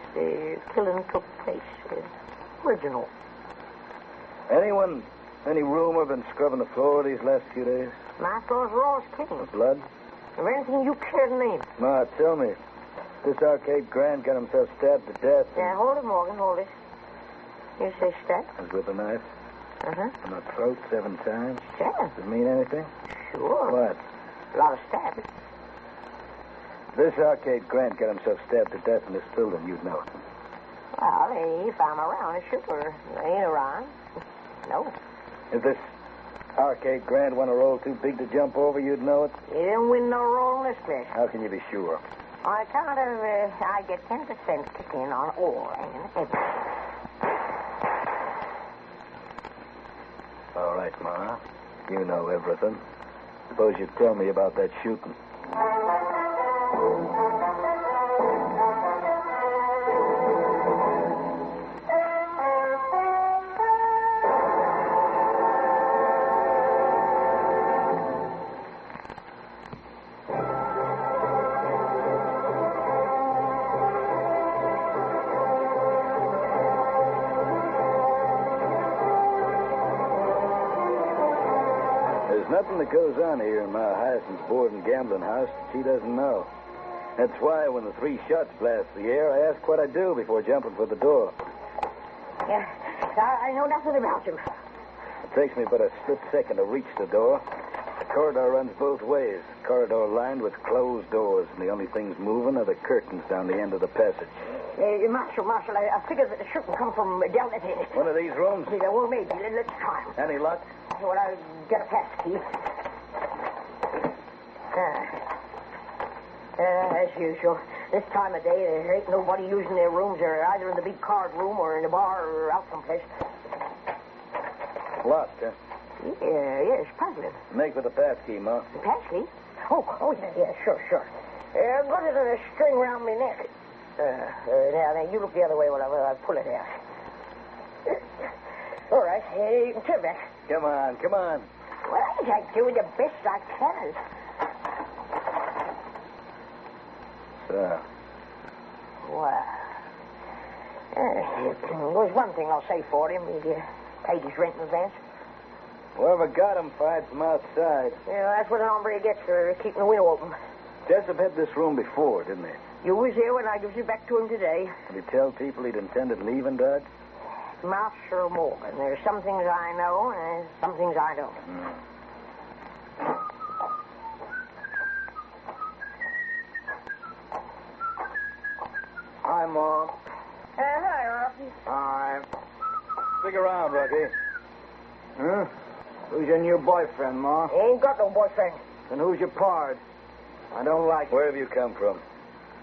killing took place? Original. Any rumor been scrubbing the floor these last few days? My floor's raw as king. Blood? Is there anything you care to name? Ma, tell me. This Arcade Grant got himself stabbed to death. Yeah, hold it, Morgan, hold it. You say stab? Was with a knife. Uh-huh. In the throat 7 times. Yeah. Does it mean anything? Sure. What? A lot of stabs. This Arcade Grant got himself stabbed to death in this building, you'd know. Well, if I'm around, it should, or I ain't around. No. If this Arcade Grant won a roll too big to jump over, you'd know it? You didn't win no roll in this place. How can you be sure? On account of, I get 10% kick in on all and everything. All right, Ma. You know everything. Suppose you tell me about that shooting. Nothing that goes on here in Ma Hyacinth's board and gambling house that she doesn't know. That's why when the 3 shots blast the air, I ask what I do before jumping for the door. Yeah, I know nothing about you. It takes me but a split second to reach the door. The corridor runs both ways. Corridor lined with closed doors, and the only things moving are the curtains down the end of the passage. Marshal, I figured that the shooting come from down that end. One of these rooms? Yeah, well, maybe. Let's try 'em. Any luck? Well, I'll get a pass key. As usual. This time of day, there ain't nobody using their rooms. They're either in the big card room or in the bar or out someplace. Locked, huh? Yeah, it's puzzling. Make for the pass key, Ma. The pass key? Oh, yeah, sure. Go to the string around my neck. Now, you look the other way while I pull it out. All right, you can turn back. Come on. Well, I'm doing the best I can. So? Well, there's one thing I'll say for him. He paid his rent in advance. Whoever got him fired from outside. Yeah, that's what an hombre gets for keeping the window open. Jessup had this room before, didn't he? You was here when I gives you back to him today. Did he tell people he'd intended leaving Dodge? Marshal Morgan. There's some things I know and some things I don't. Hi, Mom. Hi, Rocky. Hi. Stick around, Rocky. Huh? Who's your new boyfriend, Ma? He ain't got no boyfriend. Then who's your pard? I don't like it. Where have you come from?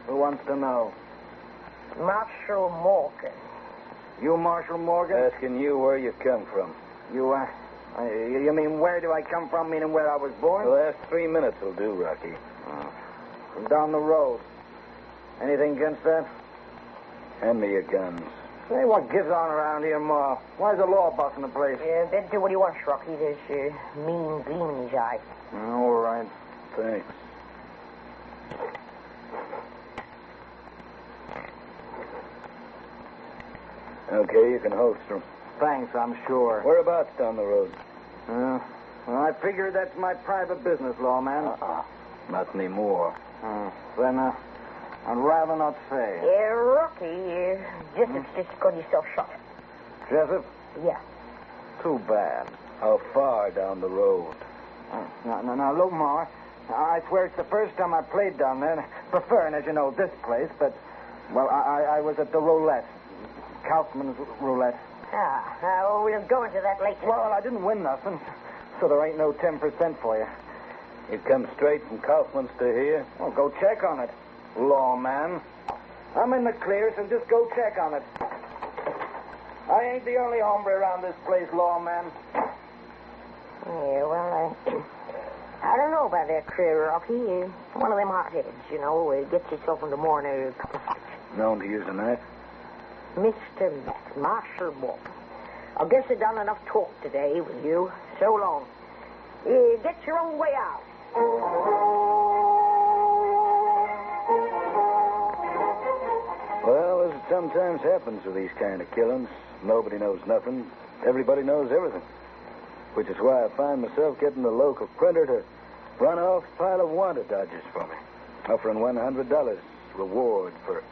Who wants to know? Marshal Morgan. You Marshal Morgan? Asking you where you come from. You mean where do I come from, meaning where I was born? The last 3 minutes will do, Rocky. From down the road. Anything against that? Hand me your guns. Say, what gives on around here, Ma? Why's the law busting the place? Better do what he wants, Rocky. There's mean gleam in his eye. All right. Thanks. Okay, you can holster him. Thanks, I'm sure. Whereabouts down the road? Well, I figure that's my private business, lawman. Not anymore. Then, I'd rather not say. Yeah, Rocky, Jessup's just got himself shot. Jessup? Yeah. Too bad. How far down the road? Now, look, Ma, I swear it's the first time I played down there. Preferring, as you know, this place, but, well, I was at the roulette. Kaufman's roulette. We'll go into that later. Well, I didn't win nothing, so there ain't no 10% for you. You come straight from Kaufman's to here? Well, go check on it, lawman. I'm in the clear, so just go check on it. I ain't the only hombre around this place, lawman. Yeah, well, I don't know about that clear, Rocky. One of them hotheads, you know, gets himself into more than a couple of sticks. Known to use a knife? Mr. Marshal Bob. I guess I done enough talk today with you. So long. Get your own way out. Well, as it sometimes happens with these kind of killings, nobody knows nothing. Everybody knows everything. Which is why I find myself getting the local printer to run off a pile of wanted dodgers for me, offering $100 reward for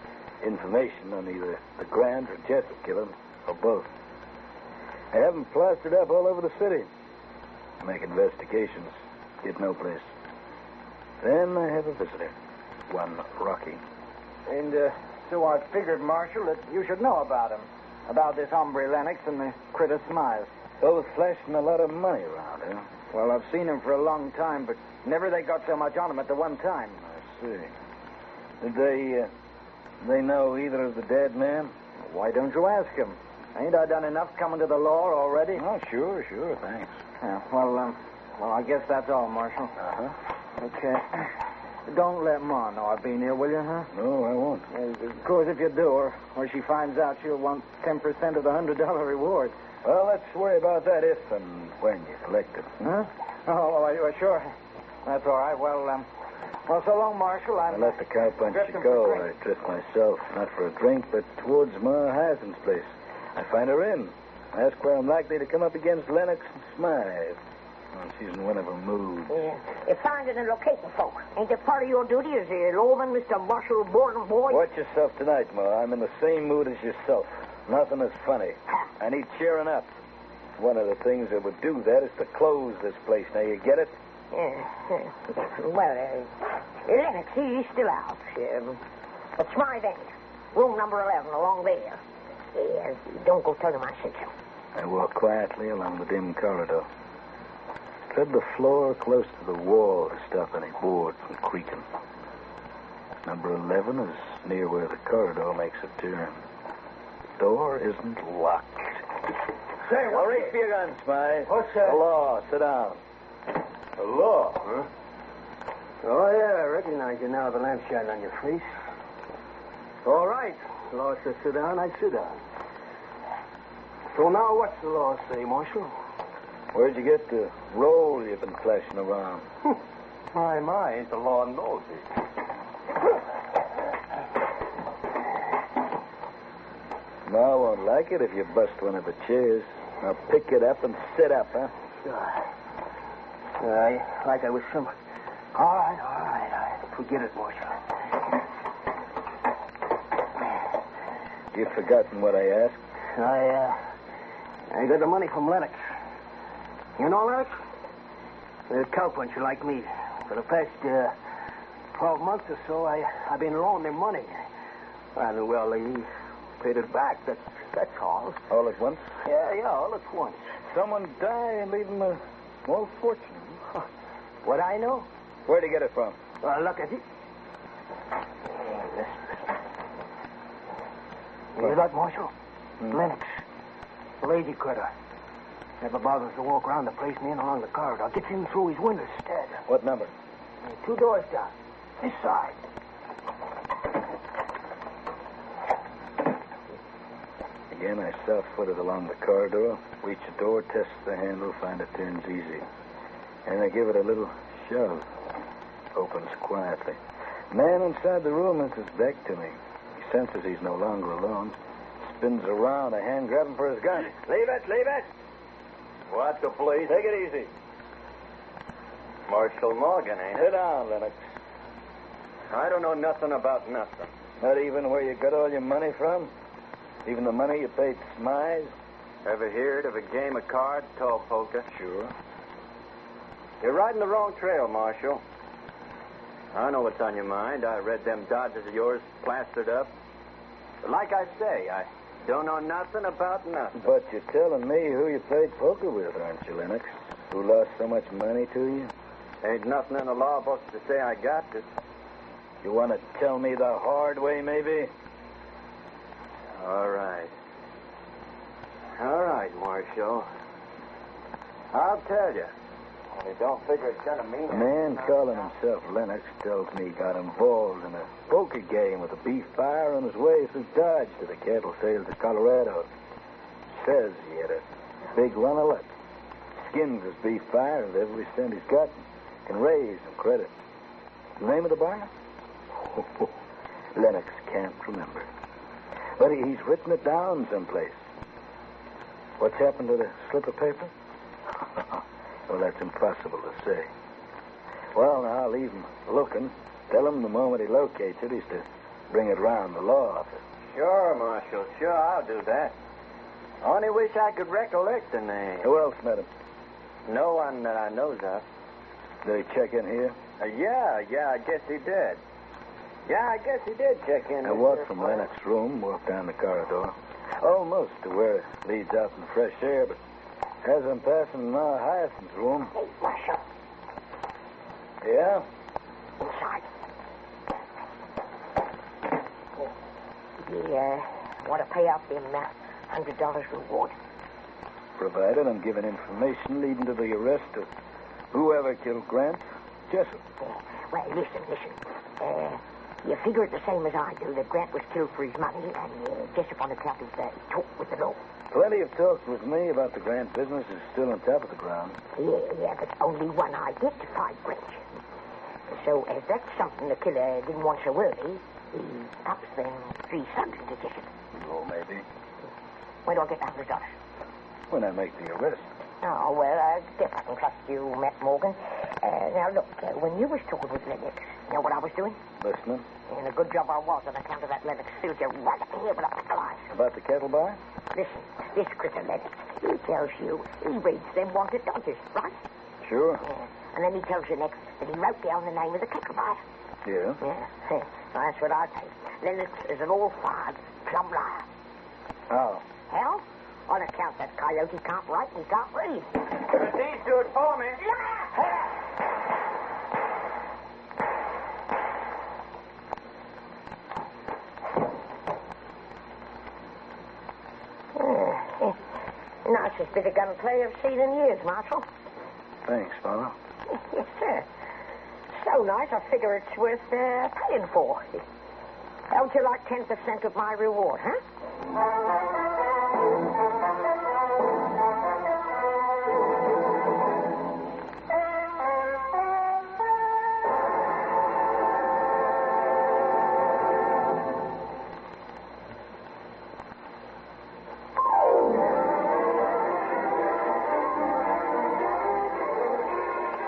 information on either the Grant or Jessup killing, or both. I have them plastered up all over the city. Make investigations. Get no place. Then I have a visitor. One Rocky. And so I figured, Marshal, that you should know about him. About this hombre Lennox and the critter Smiles. Both flashing a lot of money around, huh? Well, I've seen him for a long time, but never they got so much on him at the one time. I see. Did they know either of the dead men? Why don't you ask him? Ain't I done enough coming to the law already? Oh, sure, thanks. Yeah, well, I guess that's all, Marshal. Uh-huh. Okay. Don't let Ma know I've been here, will you, huh? No, I won't. Of course, if you do, or she finds out, she'll want 10% of the $100 reward. Well, let's worry about that if and when you collect it. Huh? Oh, sure. That's all right. Well, so long, Marshal. I let the cowpuncher go. I drift myself, not for a drink, but towards Ma Hazen's place. I find her in. Ask where I'm likely to come up against Lennox and Smythe. Well, she's in one of her moods. Yeah. Finding and locating folk. Ain't that part of your duty as a lawman, Mr. Marshal Borden boy? Watch yourself tonight, Ma. I'm in the same mood as yourself. Nothing is funny. I need cheering up. One of the things that would do that is to close this place. Now, you get it? Well, Lennox, he's still out. But Smythe ain't. Room number 11, along there. Don't go tell him I sent you. I walk quietly along the dim corridor. Tread the floor close to the wall to stop any board from creaking. Number 11 is near where the corridor makes a turn. The door isn't locked. Say, Now, reach for your gun, Smythe. What's that? The law. Sit down. The law, huh? Oh, yeah, I recognize you now, the lamp shine on your face. All right. The law says sit down, I'd sit down. So now what's the law say, Marshal? Where'd you get the roll you've been flashing around? My, ain't the law knows it. Ma won't like it if you bust one of the chairs. Now pick it up and sit up, huh? Like I was some... All right. Forget it, Marshal. You've forgotten what I asked? I got the money from Lennox. You know Lennox? A cowpuncher like me. For the past 12 months or so, I've been loaning him money. And, well, he paid it back. That's all. All at once? Yeah, all at once. Someone die and leave him a small fortune. What I know? Where'd he get it from? Look at it. You hear that, Marshal? Lennox. Lazy critter. Never bothers to walk around the place and in along the corridor. Gets in through his windows instead. What number? 2 doors down. This side. Again, I soft-footed along the corridor, reach a door, test the handle, find it turns easy. And I give it a little shove. Opens quietly. Man inside the room has his back to me. He senses he's no longer alone. Spins around, a hand grabbing for his gun. Leave it. What the police? Take it easy. Marshal Morgan, ain't Sit it? down, Lennox. I don't know nothing about nothing. Not even where you got all your money from? Even the money you paid Smythe? Ever heard of a game of cards, tall poker? Sure. You're riding the wrong trail, Marshal. I know what's on your mind. I read them dodges of yours plastered up. But like I say, I don't know nothing about nothing. But you're telling me who you played poker with, aren't you, Lennox? Who lost so much money to you? Ain't nothing in the law books to say I got to. You want to tell me the hard way, maybe? All right. All right, Marshal. I'll tell you. Only don't figure it's gonna mean A man calling himself Lennox tells me he got involved in a poker game with a beef buyer on his way through Dodge to the cattle sales of Colorado. Says he had a big run of luck. Skins his beef buyer with every cent he's got and can raise some credit. The name of the buyer? Lennox can't remember. But he's written it down someplace. What's happened to the slip of paper? Well, that's impossible to say. Well, now, I'll leave him looking. Tell him the moment he locates it, he's to bring it round the law office. Sure, Marshal. Sure, I'll do that. Only wish I could recollect the name. Who else met him? No one that I knows of. Did he check in here? Yeah, I guess he did. Yeah, I guess he did check in. I walked from Lennox's room, walked down the corridor, almost to where it leads out in the fresh air, but as I'm passing Hyacinth's room... Hey, Marshal. Yeah? Inside. You want to pay out them $100 reward? Provided I'm given information leading to the arrest of whoever killed Grant Jessup. Well, listen. You figure it the same as I do, that Grant was killed for his money, and Jessup on account of talk with the law. Plenty of talk with me about the Grant business is still on top of the ground. Yeah, but only one I get to find Grant. So, as that's something the killer didn't want so early, he ups them 3 subs into Jessup. Oh, maybe. Where do I get the $100? When I make the arrest. Oh, well, I guess I can trust you, Matt Morgan. Now, look, when you was talking with Lennox, you know what I was doing? Listening. And a good job I was on account of that Lennox filled you right up here with a pack of lies. About the cattle buyer? Listen, this critter Lennox, he tells you he reads them wanted dodgers, right? Sure. Yeah. And then he tells you next that he wrote down the name of the cattle buyer. Yeah? Yeah. Well, that's what I say. Lennox is an all-fired plumb liar. How? How? On account that coyote can't write and he can't read. These do it for me. Nicest bit of gunplay I've seen in years, Marshal. Thanks, Father. Yes, sir. So nice, I figure it's worth paying for. How would you like 10% of my reward, huh?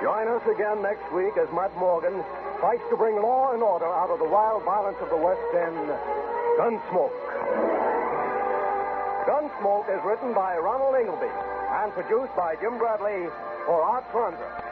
Join us again next week as Matt Morgan fights to bring law and order out of the wild violence of the West End. Gunsmoke. Gunsmoke is written by Ronald Ingleby and produced by Jim Bradley for Art Furniture.